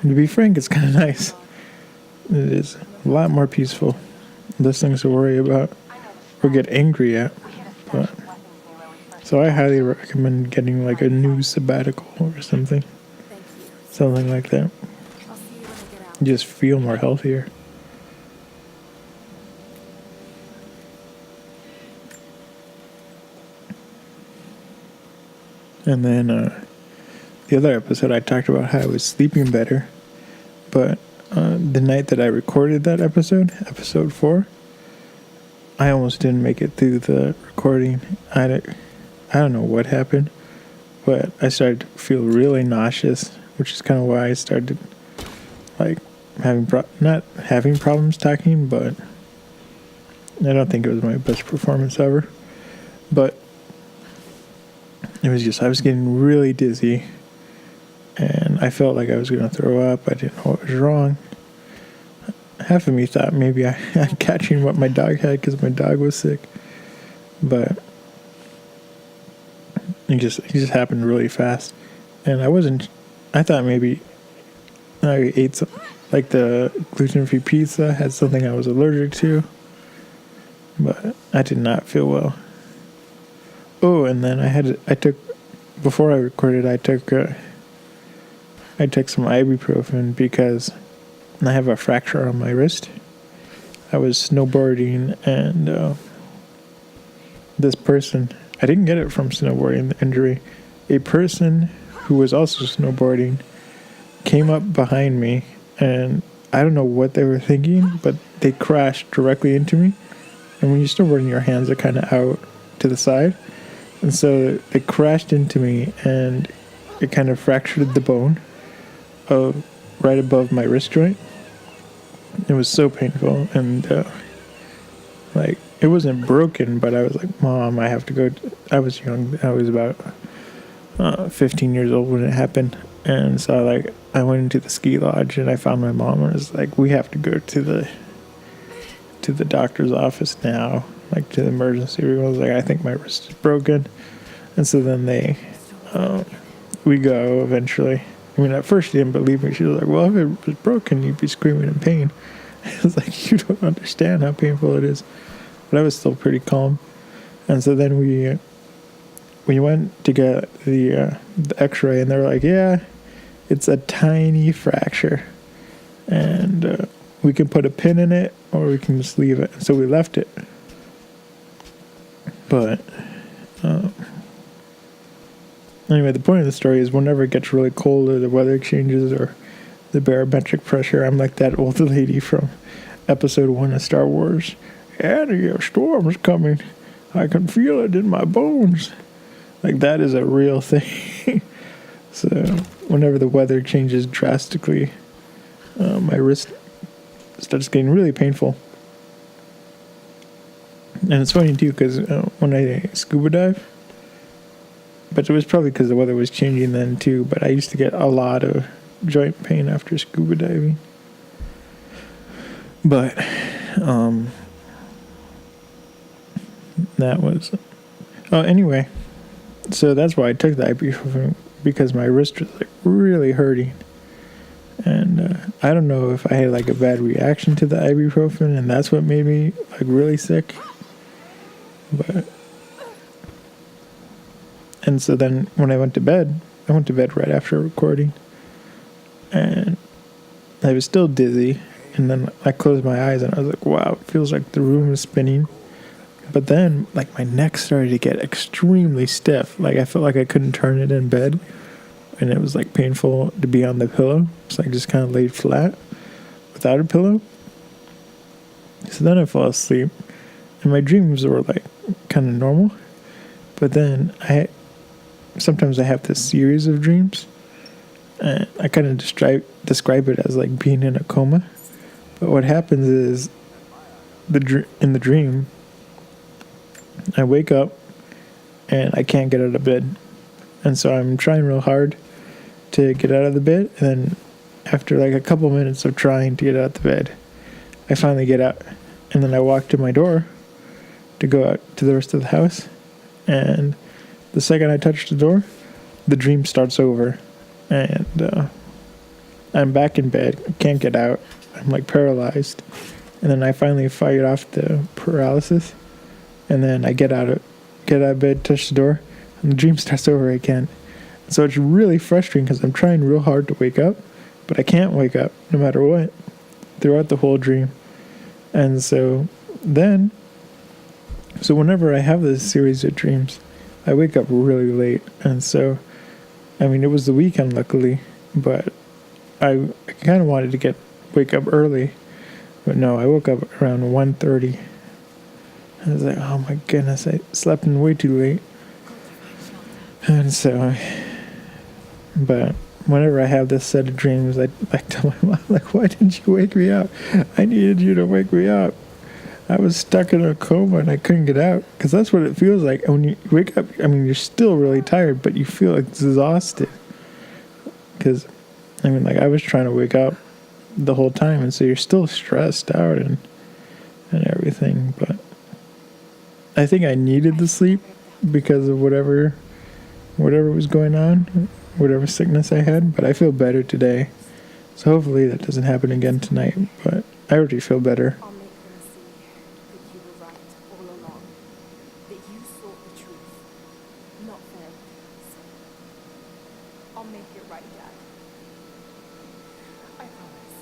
And to be frank, it's kind of nice. It is a lot more peaceful. Less things to worry about or get angry at. But so I highly recommend getting like a news sabbatical or something. Something like that. You just feel more healthier. And then the other episode I talked about how I was sleeping better, but the night that I recorded that episode 4, I almost didn't make it through the recording. I don't know what happened, but I started to feel really nauseous, which is kind of why I started like not having problems talking, but I don't think it was my best performance ever. But I was getting really dizzy, and I felt like I was going to throw up. I didn't know what was wrong. Half of me thought maybe I'm catching what my dog had because my dog was sick, but it just happened really fast. And I thought maybe I ate some, like the gluten-free pizza had something I was allergic to, but I did not feel well. Oh, and then before I recorded, I took some ibuprofen because I have a fracture on my wrist. I was snowboarding, and this person, I didn't get it from snowboarding, the injury. A person who was also snowboarding came up behind me, and I don't know what they were thinking, but they crashed directly into me. And when you're snowboarding, your hands are kind of out to the side. And so they crashed into me, and it kind of fractured the bone right above my wrist joint. It was so painful, and it wasn't broken, but I was like, Mom, I have to go. I was young. I was about 15 years old when it happened. And so I went into the ski lodge, and I found my mom, and I was like, we have to go to the doctor's office now, like to the emergency room. I was like, I think my wrist is broken. And so then we go eventually. I mean, at first she didn't believe me. She was like, well, if it was broken, you'd be screaming in pain. I was like, you don't understand how painful it is. But I was still pretty calm. And so then we went to get the x-ray, and they were like, yeah, it's a tiny fracture. And we can put a pin in it, or we can just leave it. So we left it. But anyway, the point of the story is whenever it gets really cold or the weather changes or the barometric pressure, I'm like that old lady from episode 1 of Star Wars. And a storm is coming. I can feel it in my bones. Like, that is a real thing. So whenever the weather changes drastically, my wrist starts getting really painful. And it's funny too, because when I scuba dive, but it was probably because the weather was changing then too, but I used to get a lot of joint pain after scuba diving. But that was anyway, so that's why I took the ibuprofen, because my wrist was like really hurting. And I don't know if I had like a bad reaction to the ibuprofen, and that's what made me like really sick. And so then when I went to bed right after recording, and I was still dizzy. And then I closed my eyes, and I was like, wow, it feels like the room is spinning. But then like my neck started to get extremely stiff. Like I felt like I couldn't turn it in bed. And it was like painful to be on the pillow. So I just kind of laid flat without a pillow. So then I fell asleep, and my dreams were like kind of normal. But then sometimes I have this series of dreams, and I kind of describe it as like being in a coma. But what happens is in the dream, I wake up and I can't get out of bed. And so I'm trying real hard to get out of the bed, and then after like a couple minutes of trying to get out of the bed, I finally get out, and then I walk to my door to go out to the rest of the house, and the second I touch the door, the dream starts over, and I'm back in bed, can't get out, I'm like paralyzed, and then I finally fight off the paralysis, and then I get out of bed, touch the door, and the dream starts over again. So it's really frustrating because I'm trying real hard to wake up, but I can't wake up no matter what throughout the whole dream. And so whenever I have this series of dreams, I wake up really late. And so, I mean, it was the weekend luckily, but I kind of wanted to wake up early, but no, I woke up around 1:30. I was like, oh my goodness, I slept in way too late. And so, but whenever I have this set of dreams, I tell my mom, like, why didn't you wake me up? I needed you to wake me up. I was stuck in a coma and I couldn't get out. Because that's what it feels like. When you wake up, I mean, you're still really tired, but you feel exhausted. Because, I mean, like, I was trying to wake up the whole time, and so you're still stressed out and everything. But I think I needed the sleep because of whatever was going on, whatever sickness I had. But I feel better today. So hopefully that doesn't happen again tonight. But I already feel better. I'll make them see that you were right all along. That you sought the truth, not fairy tales. I'll make it right, Dad. I promise.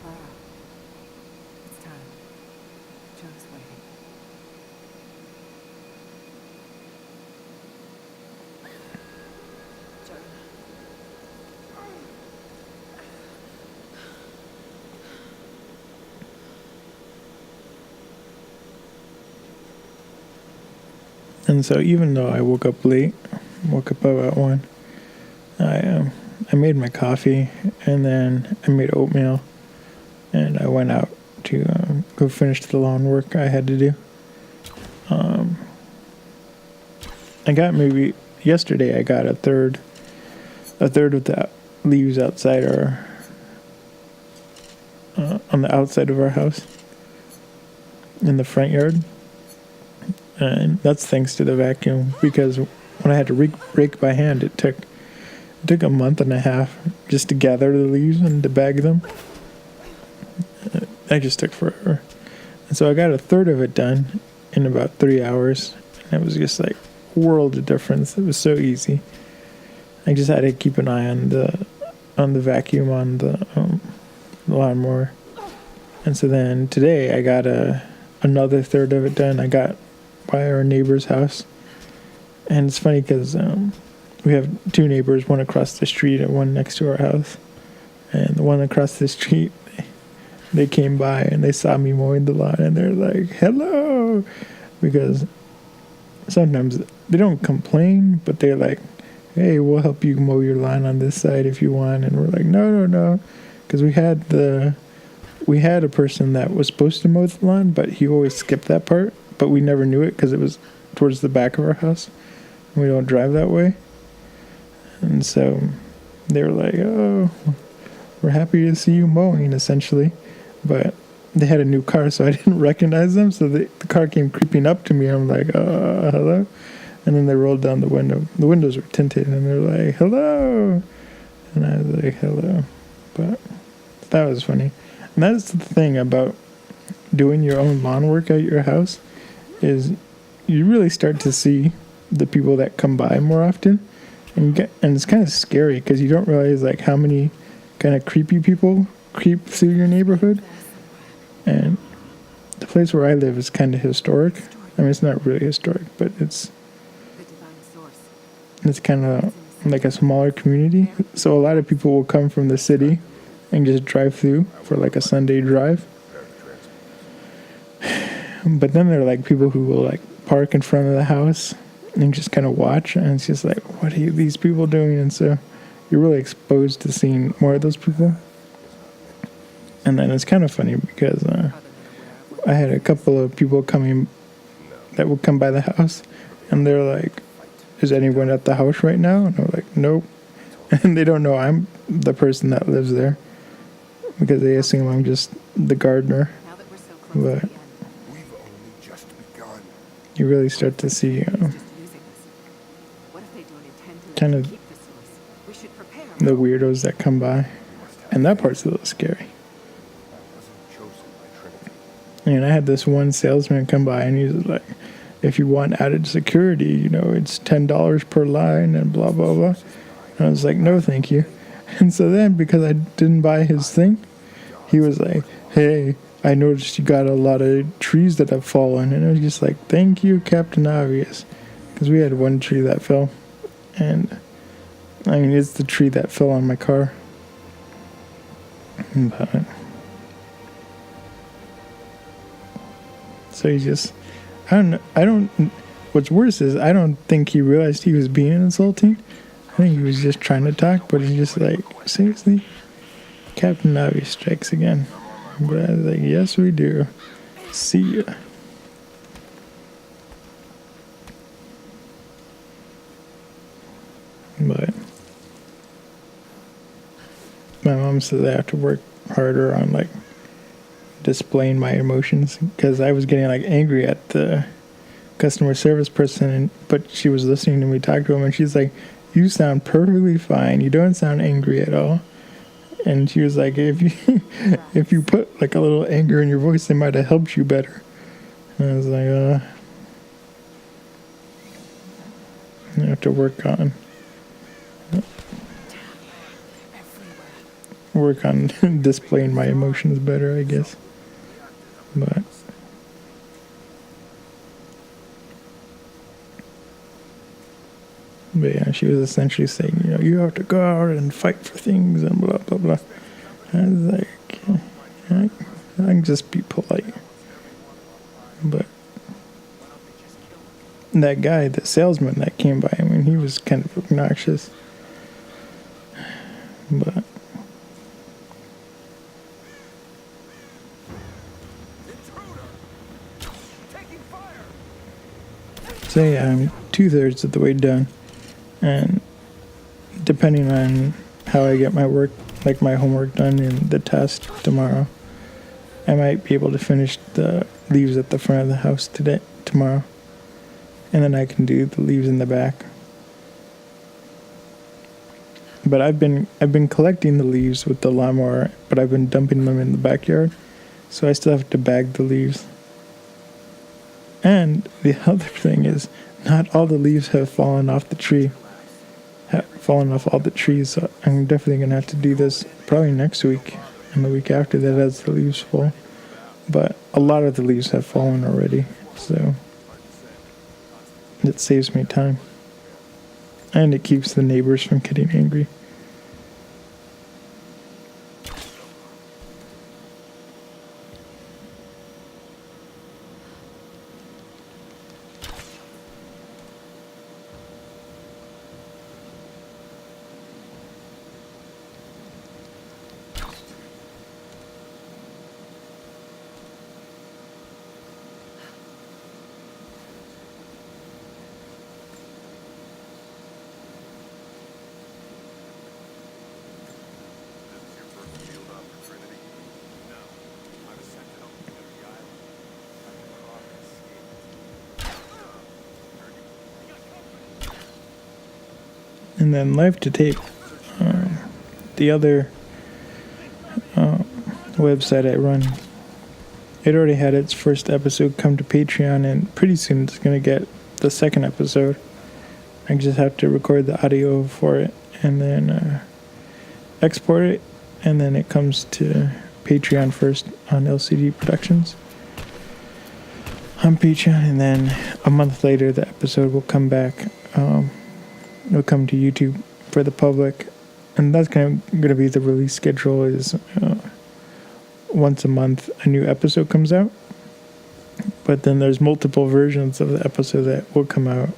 Clara, it's time. Joe's waiting. Jonah. And so even though I woke up late, woke up about 1, I made my coffee, and then I made oatmeal, and I went out to go finish the lawn work I had to do. I got yesterday I got a third of the leaves outside on the outside of our house in the front yard. And that's thanks to the vacuum, because when I had to rake by hand, it took a month and a half just to gather the leaves and to bag them. That just took forever. And so I got a third of it done in about 3 hours. And it was just like world of difference. It was so easy. I just had to keep an eye on the vacuum on the lawnmower. And so then today I got another third of it done. I got by our neighbor's house, and it's funny because we have 2 neighbors, one across the street and one next to our house. And the one across the street, they came by and they saw me mowing the lawn, and they're like, hello, because sometimes they don't complain, but they're like, hey, we'll help you mow your lawn on this side if you want. And we're like, no, because we had a person that was supposed to mow the lawn, but he always skipped that part. But we never knew it because it was towards the back of our house. We don't drive that way. And so they were like, oh, we're happy to see you mowing, essentially. But they had a new car, so I didn't recognize them. So the car came creeping up to me. I'm like, hello? And then they rolled down the window. The windows were tinted, and they're like, hello? And I was like, hello. But that was funny. And that's the thing about doing your own lawn work at your house, is you really start to see the people that come by more often, and it's kind of scary because you don't realize like how many kind of creepy people creep through your neighborhood. And the place where I live is kind of historic. I mean, it's not really historic, but it's kind of like a smaller community. So a lot of people will come from the city and just drive through for like a Sunday drive. But then there are like people who will like park in front of the house and just kind of watch, and it's just like, what are these people doing? And so you're really exposed to seeing more of those people. And then it's kind of funny because I had a couple of people coming that would come by the house, and they're like, is anyone at the house right now? And I'm like, nope. And they don't know I'm the person that lives there, because they assume I'm just the gardener. But you really start to see kind of the weirdos that come by, and that part's a little scary. And I had this one salesman come by, and he was like, if you want added security, it's $10 per line and blah blah blah. And I was like, no thank you. And so then, because I didn't buy his thing, he was like, hey, I noticed you got a lot of trees that have fallen. And I was just like, thank you, Captain Obvious. Because we had one tree that fell. And, I mean, it's the tree that fell on my car. But, so he just, what's worse is I don't think he realized he was being insulting. I think he was just trying to talk, but he's just like, seriously? Captain Obvious strikes again. But I was like, yes, we do. See ya. But my mom says I have to work harder on like displaying my emotions because I was getting like angry at the customer service person, but she was listening to me talk to him, and she's like, "You sound perfectly fine. You don't sound angry at all." And she was like, "If you if you put like a little anger in your voice, it might have helped you better." And I was like, I have to work on displaying my emotions better, I guess. But yeah, she was essentially saying, you have to go out and fight for things and blah blah blah. I was like, I can just be polite. But that guy, the salesman that came by, I mean, he was kind of obnoxious. But so yeah, I'm 2/3 of the way done, and depending on how I get my work, like my homework done in the test tomorrow, I might be able to finish the leaves at the front of the house tomorrow, and then I can do the leaves in the back. But I've been collecting the leaves with the lawnmower, but I've been dumping them in the backyard, so I still have to bag the leaves. And the other thing is, not all the leaves have fallen off the tree. Fallen off all the trees, so I'm definitely gonna have to do this probably next week and the week after that as the leaves fall. But a lot of the leaves have fallen already, so it saves me time. And it keeps the neighbors from getting angry. And then Live to Tape, the other website I run, it already had its first episode come to Patreon, and pretty soon it's going to get the second episode. I just have to record the audio for it and then export it, and then it comes to Patreon first on LCD Productions on Patreon, and then a month later the episode will come back. It'll come to YouTube for the public, and that's kind of going to be the release schedule. Is once a month a new episode comes out, but then there's multiple versions of the episode that will come out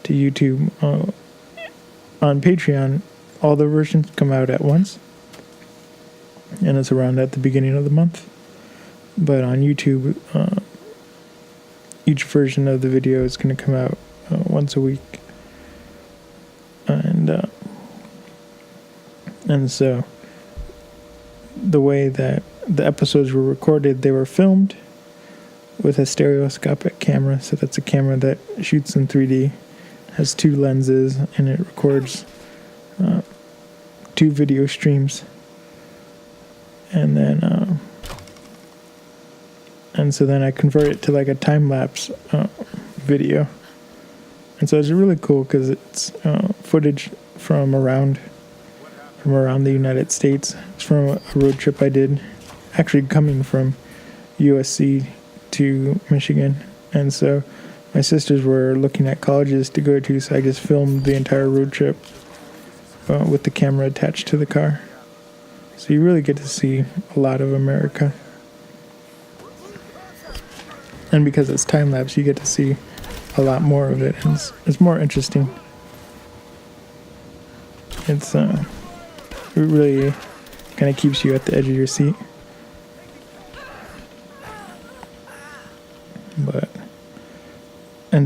to YouTube. On Patreon, all the versions come out at once, and it's around at the beginning of the month. But on YouTube, each version of the video is going to come out once a week. And so the way that the episodes were recorded, they were filmed with a stereoscopic camera. So that's a camera that shoots in 3D, has two lenses, and it records 2 video streams. And then so then I convert it to like a time-lapse video. And so it's really cool because it's footage from around the United States. It's from a road trip I did, actually coming from USC to Michigan. And so my sisters were looking at colleges to go to, so I just filmed the entire road trip with the camera attached to the car. So you really get to see a lot of America. And because it's time-lapse, you get to see a lot more of it, and it's more interesting. It really kind of keeps you at the edge of your seat.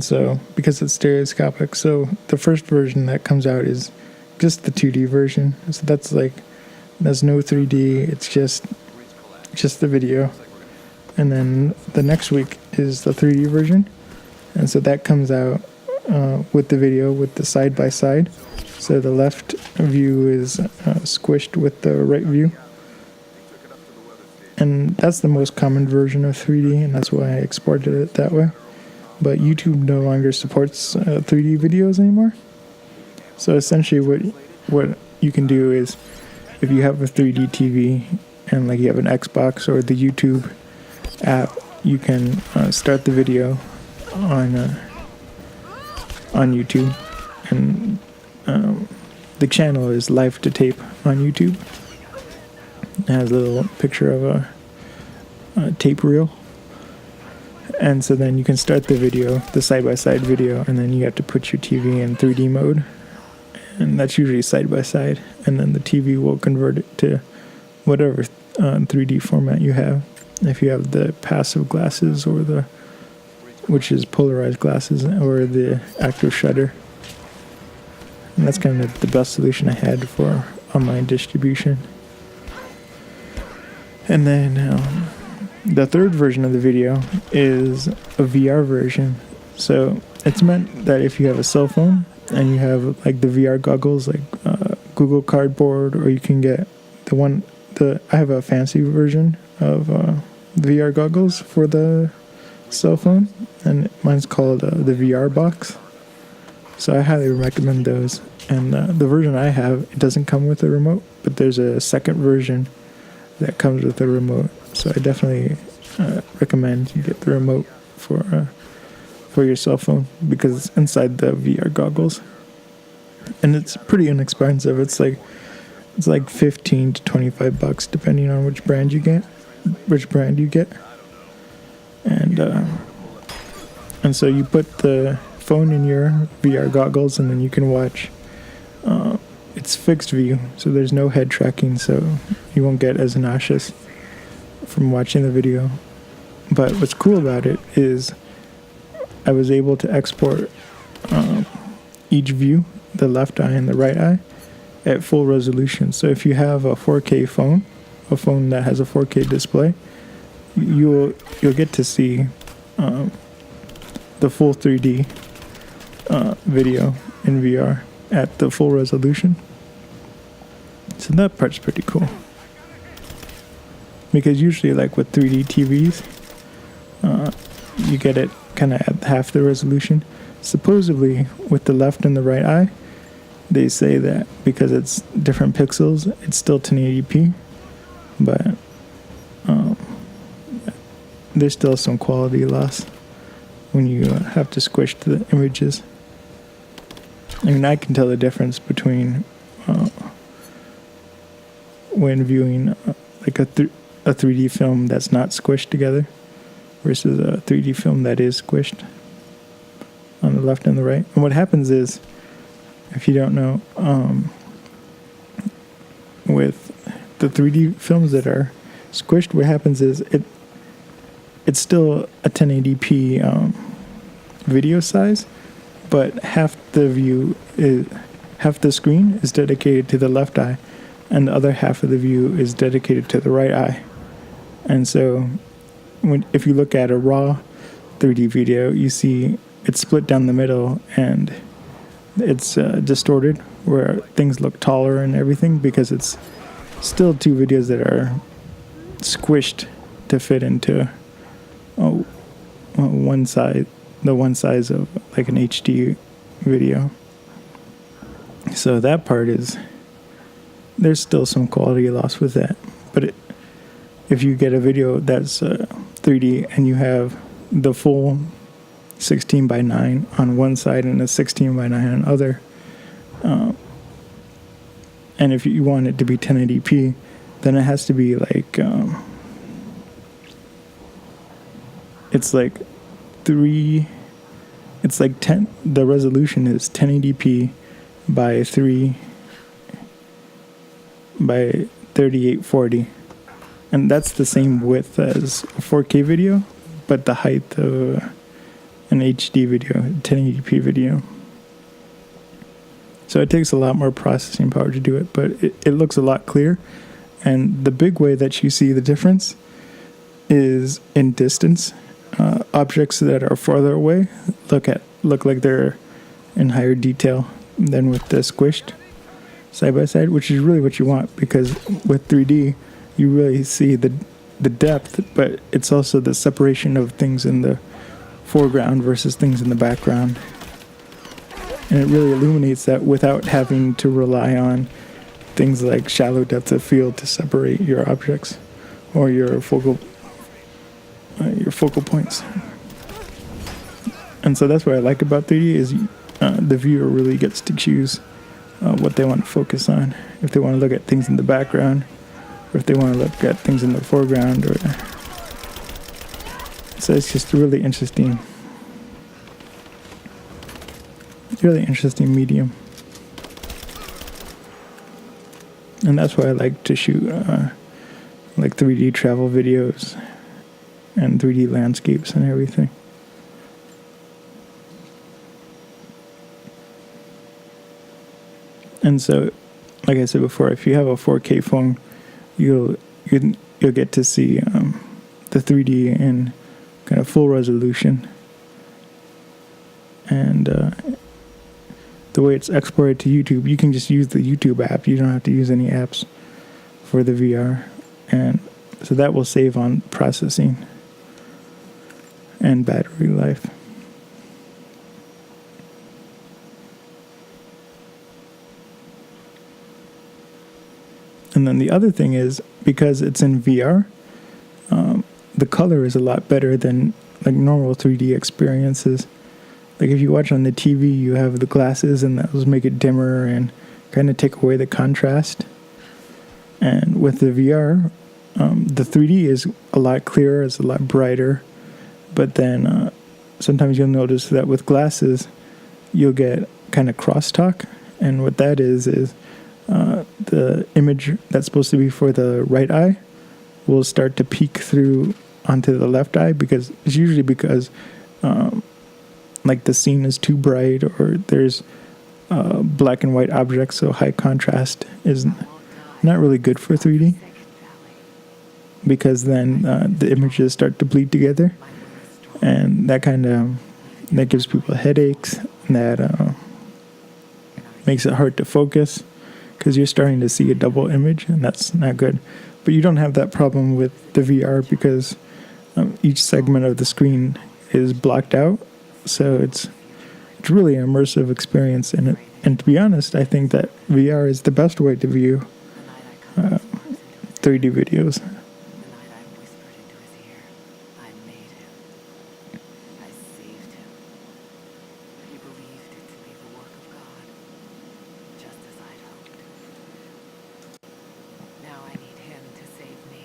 And so, because it's stereoscopic, so the first version that comes out is just the 2D version. So that's like, there's no 3D, it's just the video. And then the next week is the 3D version. And so that comes out with the video, with the side by side. So the left view is squished with the right view. And that's the most common version of 3D, and that's why I exported it that way. But YouTube no longer supports 3D videos anymore. So essentially what you can do is, if you have a 3D TV and like you have an Xbox or the YouTube app, you can start the video on YouTube, and the channel is Live to Tape on YouTube. It has a little picture of a tape reel. And so then you can start the video, the side-by-side video, and then you have to put your TV in 3D mode. And that's usually side-by-side. And then the TV will convert it to whatever 3D format you have. If you have the passive glasses or which is polarized glasses, or the active shutter. And that's kind of the best solution I had for online distribution. And then the third version of the video is a VR version. So it's meant that if you have a cell phone and you have like the VR goggles, like Google Cardboard, or you can get I have a fancy version of VR goggles for the cell phone, and mine's called the VR box. So I highly recommend those. And the version I have, it doesn't come with a remote, but there's a second version that comes with a remote. So I definitely recommend you get the remote for your cell phone, because it's inside the VR goggles, and it's pretty inexpensive. It's like $15 to $25 depending on which brand you get, and so you put the phone in your VR goggles, and then you can watch. It's fixed view, so there's no head tracking, so you won't get as nauseous from watching the video. But what's cool about it is I was able to export each view, the left eye and the right eye, at full resolution. So if you have a 4K phone, a phone that has a 4K display, you'll get to see the full 3D video in VR at the full resolution. So that part's pretty cool. Because usually, like with 3D TVs, you get it kind of at half the resolution. Supposedly, with the left and the right eye, they say that because it's different pixels, it's still 1080p, but there's still some quality loss when you have to squish the images. I mean, I can tell the difference between when viewing like a 3D film that's not squished together versus a 3D film that is squished on the left and the right. And what happens is, if you don't know, with the 3D films that are squished, what happens is it's still a 1080p video size, but half the screen is dedicated to the left eye, and the other half of the view is dedicated to the right eye. And so if you look at a raw 3D video, you see it's split down the middle, and it's distorted, where things look taller and everything, because it's still two videos that are squished to fit into one size of like an HD video. So that part there's still some quality loss with that. But if you get a video that's 3D and you have the full 16:9 on one side and a 16:9 on the other, and if you want it to be 1080p, then it has to be like the resolution is 1080p by 3840, and that's the same width as a 4K video, but the height an HD video, 1080p video. So it takes a lot more processing power to do it, but it looks a lot clearer. And the big way that you see the difference is in distance. Objects that are farther away look like they're in higher detail than with the squished side by side, which is really what you want, because with 3D you really see the depth, but it's also the separation of things in the foreground versus things in the background. And it really illuminates that without having to rely on things like shallow depth of field to separate your objects or your focal points. And so that's what I like about 3D is the viewer really gets to choose what they want to focus on. If they want to look at things in the background, or if they want to look at things in the foreground, or so it's just really interesting medium. And that's why I like to shoot like 3D travel videos and 3D landscapes and everything. And so, like I said before, if you have a 4K phone, you'll get to see the 3D in kind of full resolution. And the way it's exported to YouTube, you can just use the YouTube app. You don't have to use any apps for the VR. And so that will save on processing and battery life. And then the other thing is, because it's in VR, the color is a lot better than like normal 3D experiences. Like if you watch on the TV, you have the glasses and those make it dimmer and kind of take away the contrast. And with the VR, the 3D is a lot clearer, it's a lot brighter. But then sometimes you'll notice that with glasses, you'll get kind of crosstalk. And what that is the image that's supposed to be for the right eye will start to peek through onto the left eye, because it's usually because like the scene is too bright, or there's black and white objects, so high contrast is not really good for 3D, because then the images start to bleed together, and that gives people headaches, and that makes it hard to focus, because you're starting to see a double image, and that's not good. But you don't have that problem with the VR, because each segment of the screen is blocked out, so it's really an immersive experience. And to be honest, I think that VR is the best way to view 3D videos. The night I whispered into his ear, I made him. I saved him. He believed it to be the work of God, just as I'd hoped. Now I need him to save me.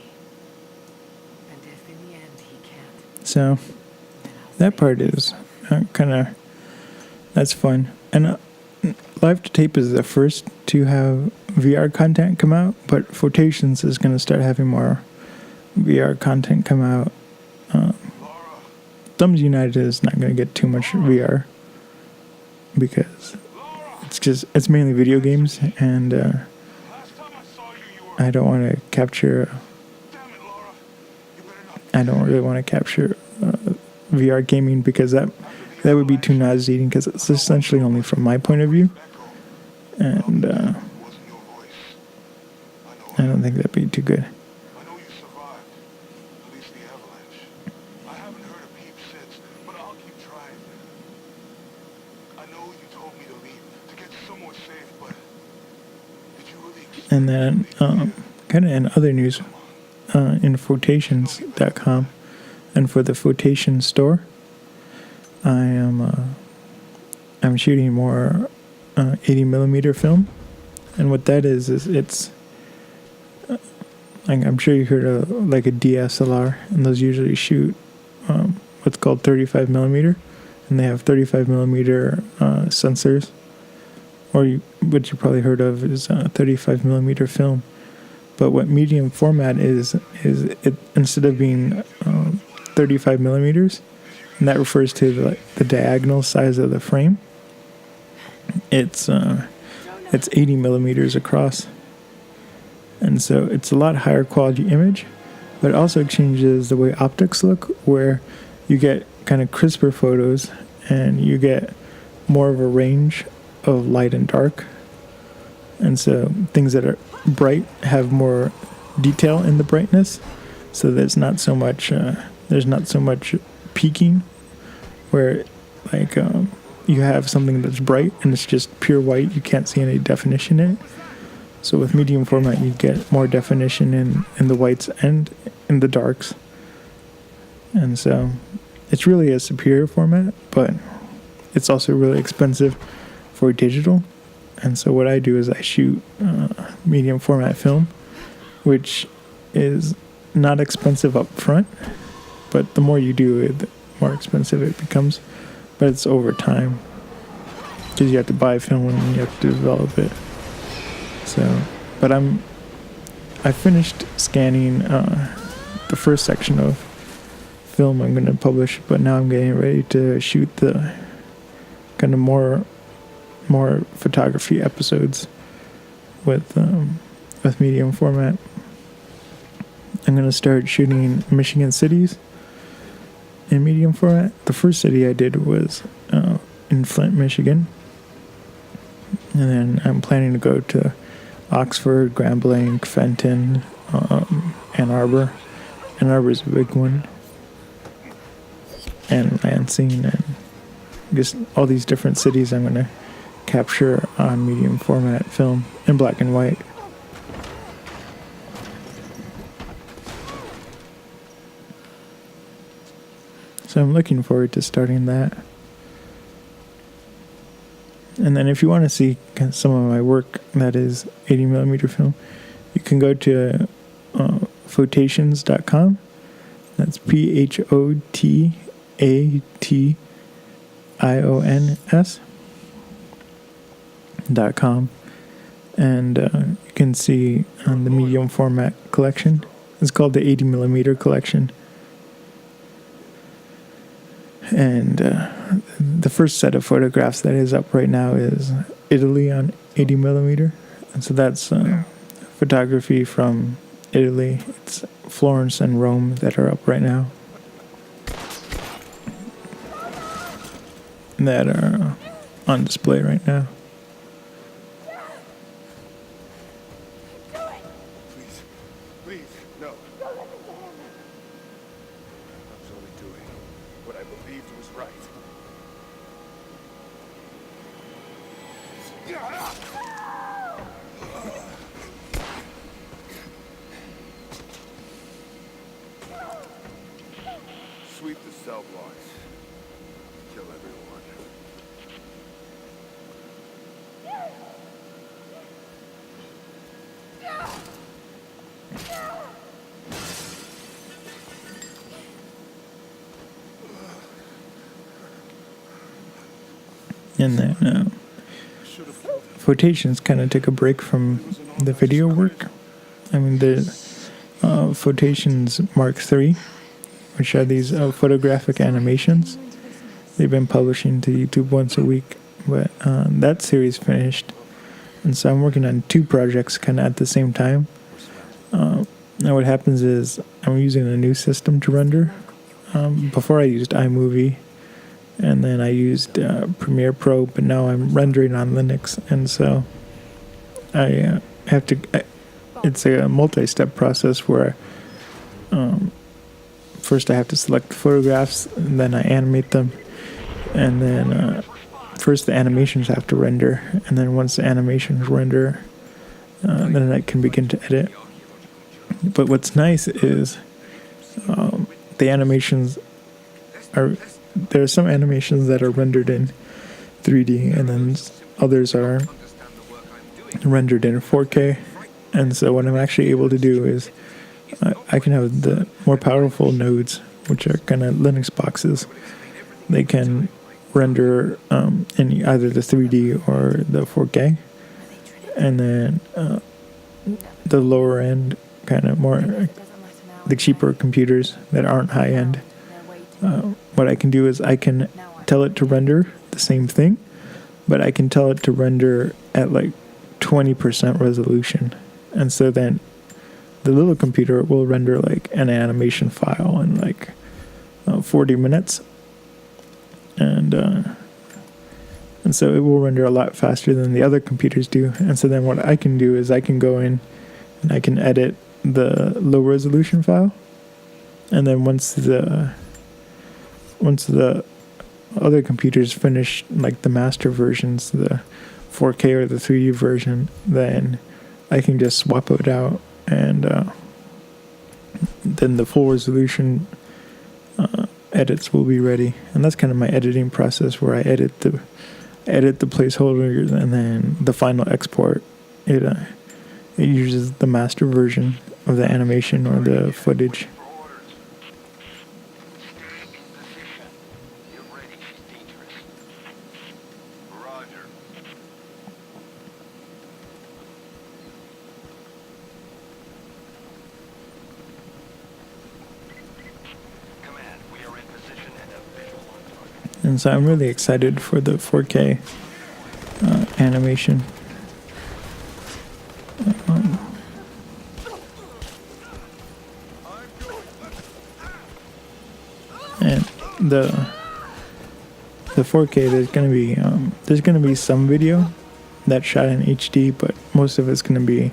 And if in the end he can't, So then I'll that save part is that's fun. And Live to Tape is the first to have VR content come out, but Flotations is going to start having more VR content come out. Thumbs United is not going to get too much VR, because it's mainly video games, and I don't want to capture. I don't really want to capture VR gaming, because that would be too nauseating, because it's essentially only from my point of view, and I don't think that'd be too good. I know you survived, at least the avalanche. I haven't heard a peep since, but I'll keep trying. I know you told me to leave, to get somewhere safe, but did you really expect And then, kind of in other news, in Flotations.com, and for the Flotation store, I'm shooting more 80mm film, and what that is it's I'm sure you heard of like a DSLR, and those usually shoot what's called 35mm, and they have 35mm sensors, or what you probably heard of is 35mm film. But what medium format is it, instead of being 35mm, and that refers to the diagonal size of the frame. It's 80 millimeters across, and so it's a lot higher quality image, but it also changes the way optics look, where you get kind of crisper photos and you get more of a range of light and dark. And so things that are bright have more detail in the brightness, so there's not so much peaking, where like you have something that's bright and it's just pure white, you can't see any definition in it. So with medium format you get more definition in the whites and in the darks, and so it's really a superior format, but it's also really expensive for digital. And so what I do is I shoot medium format film, which is not expensive up front, but the more you do it, the more expensive it becomes. But it's over time, because you have to buy film and you have to develop it. So, but I finished scanning the first section of film I'm going to publish, but now I'm getting ready to shoot the kind of more photography episodes with medium format. I'm going to start shooting Michigan cities in medium format. The first city I did was in Flint, Michigan, and then I'm planning to go to Oxford, Grand Blanc, Fenton, Ann Arbor. Ann Arbor is a big one, and Lansing, and just all these different cities I'm going to capture on medium format film in black and white. So I'm looking forward to starting that. And then if you want to see some of my work that is 80mm film, you can go to photations.com. That's PHOTATIONS.com. And you can see on the medium format collection. It's called the 80mm collection. And the first set of photographs that is up right now is Italy on 80mm. And so that's photography from Italy. It's Florence and Rome that are up right now, that are on display right now. Please, no. I was only doing what I believed was right. Sweep the cell blocks. Kill everyone. And then Photations kind of took a break from the video work. I mean, the Photations Mark III, which are these photographic animations. They've been publishing to YouTube once a week, but that series finished. And so I'm working on two projects kind of at the same time. Now what happens is I'm using a new system to render. Before I used iMovie, and then I used Premiere Pro, but now I'm rendering on Linux, and so I have to. It's a multi-step process where first I have to select photographs, and then I animate them, and then first the animations have to render, and then once the animations render, then I can begin to edit. But what's nice is the animations are. There are some animations that are rendered in 3D, and then others are rendered in 4K. And so what I'm actually able to do is I can have the more powerful nodes, which are kind of Linux boxes. They can render in either the 3D or the 4K. And then the lower end, kind of more, the cheaper computers that aren't high end, what I can do is I can tell it to render the same thing, but I can tell it to render at like 20% resolution. And so then the little computer will render like an animation file in like 40 minutes. And so it will render a lot faster than the other computers do. And so then what I can do is I can go in and I can edit the low resolution file. And then once the other computers finish like the master versions, the 4K or the 3D version, then I can just swap it out, and then the full resolution edits will be ready. And that's kind of my editing process, where I edit the placeholders, and then the final export, it uses the master version of the animation or the footage. And so I'm really excited for the 4K animation. And the 4K, there's gonna be some video that's shot in HD, but most of it's gonna be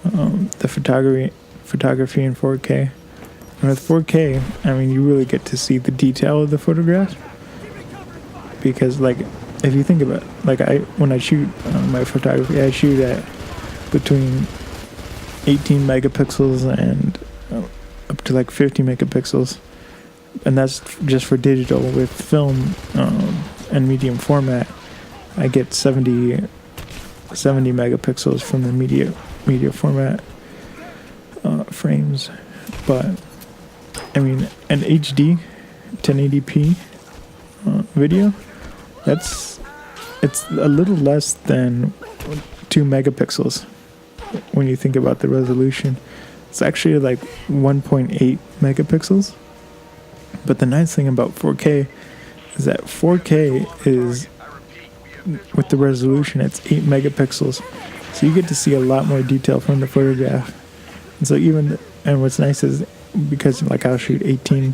the photography in 4K. And with 4K, I mean, you really get to see the detail of the photograph. Because like, if you think about it, like when I shoot my photography, I shoot at between 18 megapixels and up to like 50 megapixels, and that's just for digital. With film and medium format, I get 70 megapixels from the media format frames. But I mean, an HD 1080p video, it's a little less than 2 megapixels when you think about the resolution. It's actually like 1.8 megapixels. But the nice thing about 4K is that 4K is, with the resolution, it's 8 megapixels. So you get to see a lot more detail from the photograph. And so and what's nice is, because like I'll shoot 18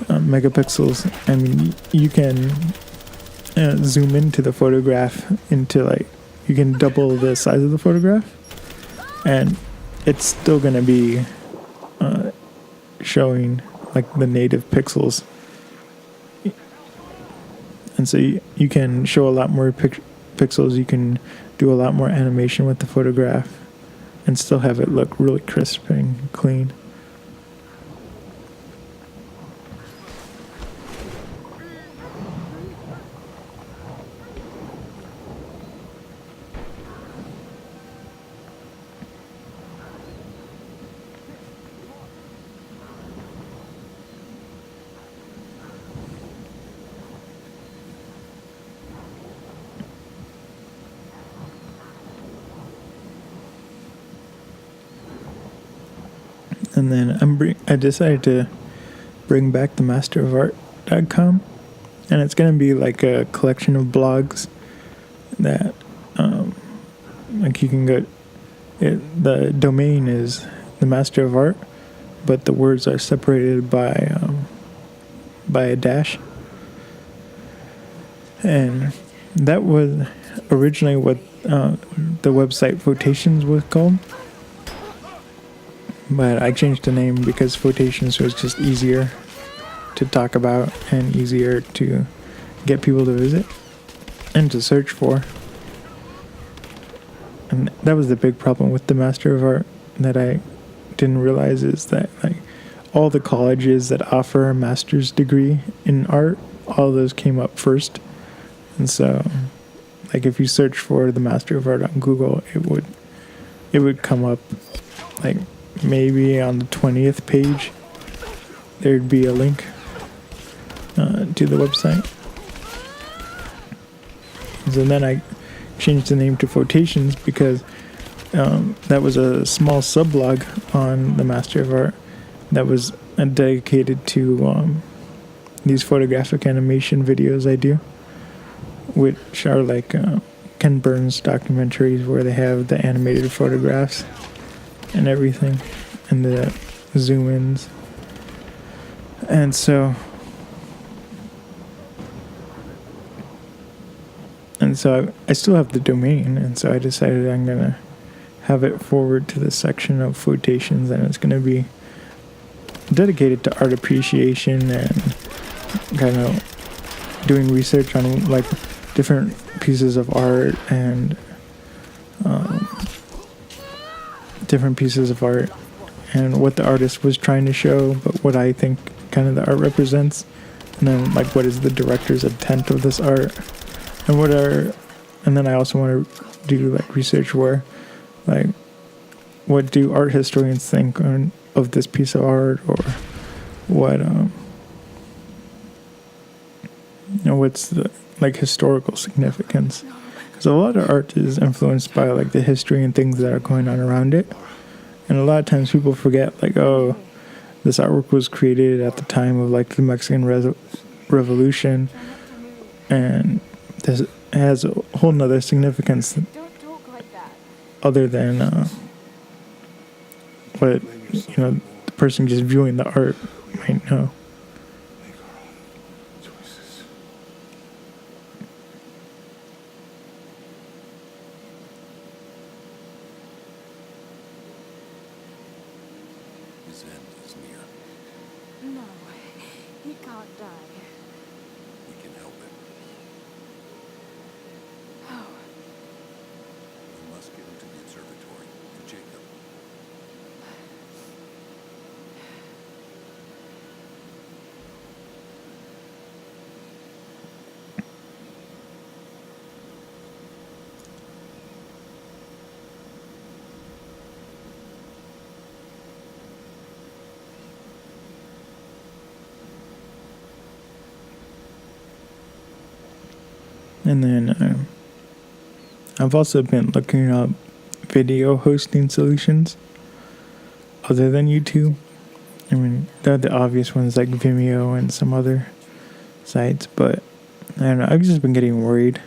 megapixels, I mean, you can zoom into the photograph into like, you can double the size of the photograph, and it's still going to be showing like the native pixels. And so you can show a lot more pixels, you can do a lot more animation with the photograph and still have it look really crisp and clean. And then I decided to bring back the masterofart.com, and it's going to be like a collection of blogs that like you can go. The domain is the Master of Art, but the words are separated by a dash. And that was originally what the website Quotations was called. But I changed the name because Quotations was just easier to talk about and easier to get people to visit and to search for. And that was the big problem with the Master of Art that I didn't realize, is that like all the colleges that offer a master's degree in art, all those came up first. And so like if you search for the Master of Art on Google, it would come up like maybe on the 20th page there'd be a link to the website. So then I changed the name to Quotations because that was a small sublog on the Master of Art that was dedicated to these photographic animation videos I do, which are like Ken Burns documentaries where they have the animated photographs and everything and the zoom ins. And so I still have the domain, and so I decided I'm gonna have it forward to the section of quotations, and it's gonna be dedicated to art appreciation and kind of doing research on like different pieces of art and different pieces of art and what the artist was trying to show, but what I think kind of the art represents, and then like what is the director's intent of this art, and then I also want to do like research where like what do art historians think of this piece of art, or what what's the like historical significance, because a lot of art is influenced by like the history and things that are going on around it, and a lot of times people forget like, oh, this artwork was created at the time of like the Mexican Revolution, and this has a whole nother significance Don't talk like that. other than what the person just viewing the art might know. Make our own choices. His end is near. No, he can't die. We can help him. Oh, We must get him to the observatory, to Jacob. And then I've also been looking up video hosting solutions other than YouTube. I mean, they're the obvious ones like Vimeo and some other sites, but I don't know, I've just been getting worried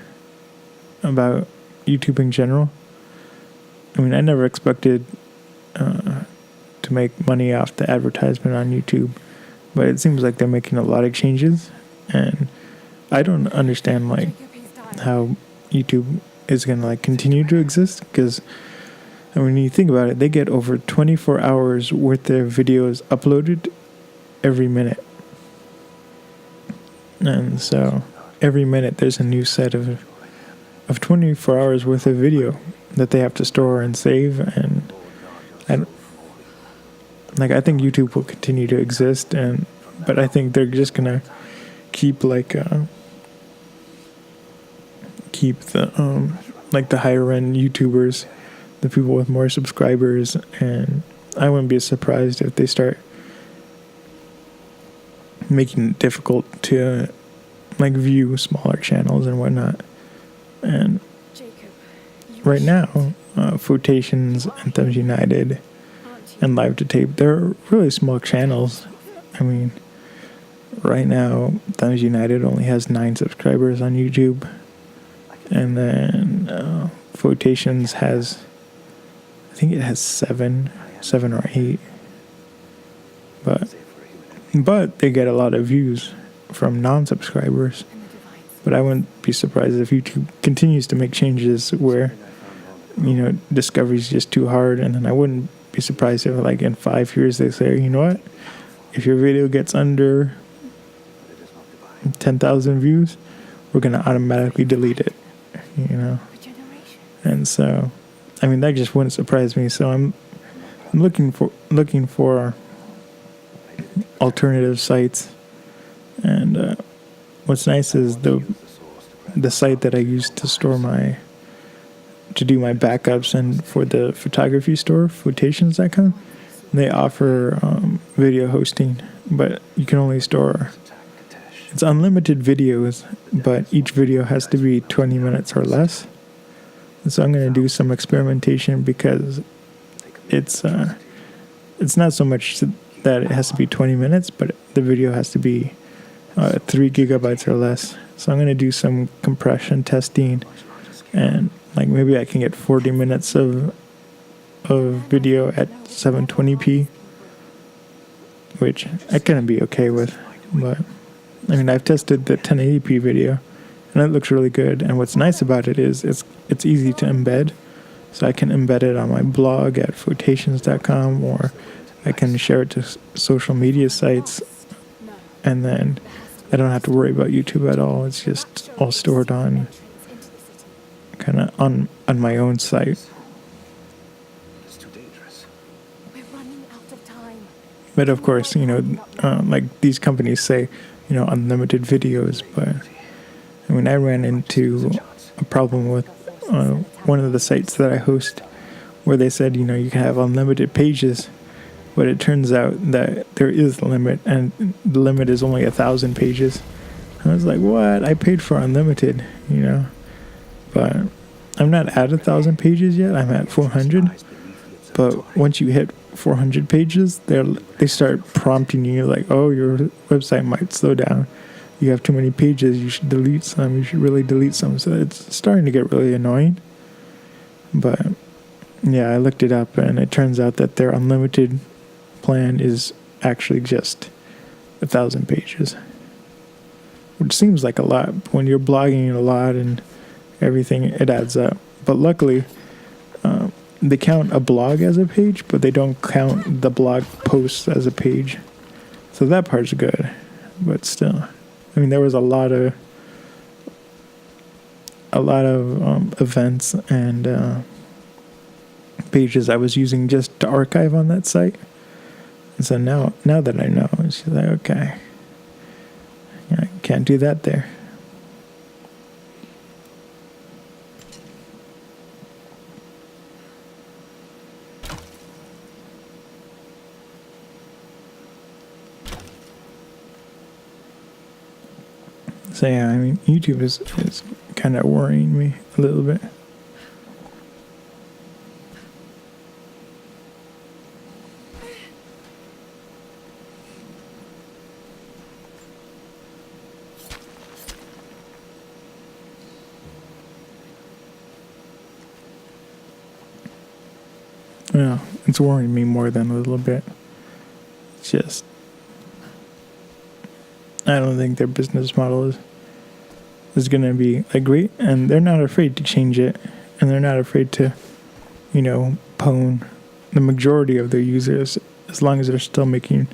about YouTube in general. I mean, I never expected to make money off the advertisement on YouTube, but it seems like they're making a lot of changes, and I don't understand like Jacob, he's dying. how YouTube is going to like continue to exist, because I mean, when you think about it, they get over 24 hours worth of videos uploaded every minute, and so every minute there's a new set of 24 hours worth of video that they have to store and save, and I think YouTube will continue to exist, but I think they're just gonna keep like keep the like the higher end YouTubers, the people with more subscribers, and I wouldn't be surprised if they start making it difficult to like view smaller channels and whatnot. And Jacob, you right are now, Quotations, Anthems United, aren't you? and Live to Tape, they're really small channels. I mean, right now, Anthems United only has 9 subscribers on YouTube, and then Quotations has, I think it has 7 or 8, but they get a lot of views from non-subscribers. And the divine But I wouldn't be surprised if YouTube continues to make changes where, discovery's just too hard, and then I wouldn't be surprised if like in 5 years they say, you know what, if your video gets under 10,000 views, we're going to automatically delete it, regeneration. and so I mean that just wouldn't surprise me. So I'm looking for alternative sites, and what's nice is the site that I use to do my backups and for the photography store, Quotations.com, they offer video hosting, but you can only store, it's unlimited videos, but each video has to be 20 minutes or less. And so I'm going to do some experimentation, because it's not so much that it has to be 20 minutes, but the video has to be 3 gigabytes or less. So I'm going to do some compression testing, and like maybe I can get 40 minutes of video at 720p, which I can be okay with. But I mean, I've tested the 1080p video, and it looks really good. And what's nice about it is it's easy to embed. So I can embed it on my blog at quotations.com, or I can share it to social media sites, and then I don't have to worry about YouTube at all. It's just all stored on kind of on my own site. It's too dangerous. We're running out of time. But of course, like these companies say, unlimited videos. But I mean, I ran into a problem with one of the sites that I host, where they said, you can have unlimited pages, but it turns out that there is a limit, and the limit is only 1,000 pages. And I was like, what? I paid for unlimited, but I'm not at 1,000 pages yet. I'm at 400. But once you hit 400 pages, they start prompting you like, oh, your website might slow down. You have too many pages. You should delete some. You should really delete some. So it's starting to get really annoying. But yeah, I looked it up, and it turns out that their unlimited plan is actually just 1,000 pages, which seems like a lot. But when you're blogging a lot and everything, it adds up. But luckily, they count a blog as a page, but they don't count the blog posts as a page. So that part's good. But still, I mean, there was a lot of events and pages I was using just to archive on that site. And so now that I know, it's like, okay, I can't do that there. So yeah, I mean, YouTube is kind of worrying me a little bit. Yeah, it's worrying me more than a little bit. It's just, I don't think their business model is going to be like great, and they're not afraid to change it, and they're not afraid to, pwn the majority of their users, as long as they're still making,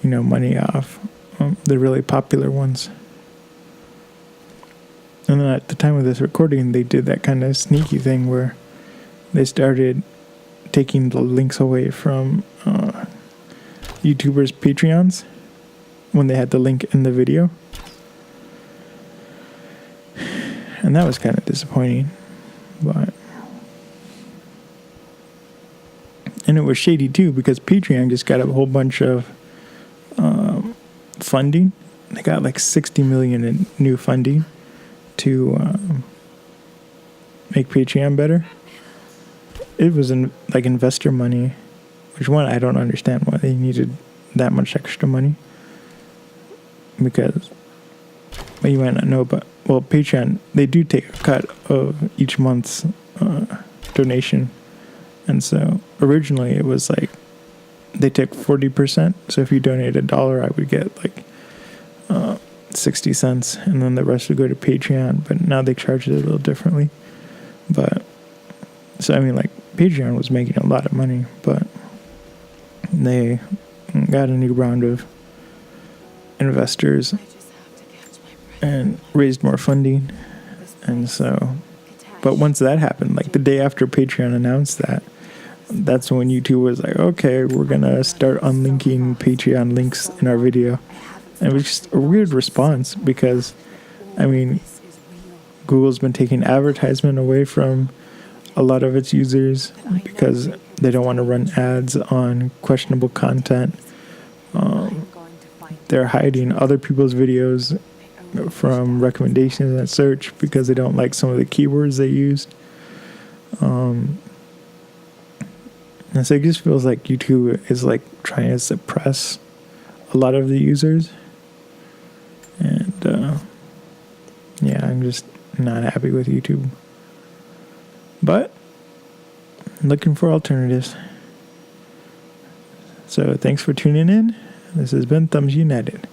money off the really popular ones. And then at the time of this recording, they did that kind of sneaky thing where they started taking the links away from YouTubers' Patreons when they had the link in the video. And that was kind of disappointing. And it was shady too, because Patreon just got a whole bunch of funding. They got like 60 million in new funding to make Patreon better. It was like investor money, which one I don't understand why they needed that much extra money. Because, well, you might not know, but Patreon, they do take a cut of each month's donation, and so originally it was like they took 40%. So if you donate $1, I would get like 60 cents, and then the rest would go to Patreon. But now they charge it a little differently. But so I mean, like, Patreon was making a lot of money, but they got a new round of investors and raised more funding. And so, but once that happened, like the day after Patreon announced that, that's when YouTube was like, okay, we're gonna start unlinking Patreon links in our video. And it was just a weird response, because I mean, Google's been taking advertisement away from a lot of its users because they don't want to run ads on questionable content. They're hiding other people's videos from recommendations and search because they don't like some of the keywords they used. And so it just feels like YouTube is like trying to suppress a lot of the users. I'm just not happy with YouTube. But looking for alternatives. So thanks for tuning in. This has been Thumbs United.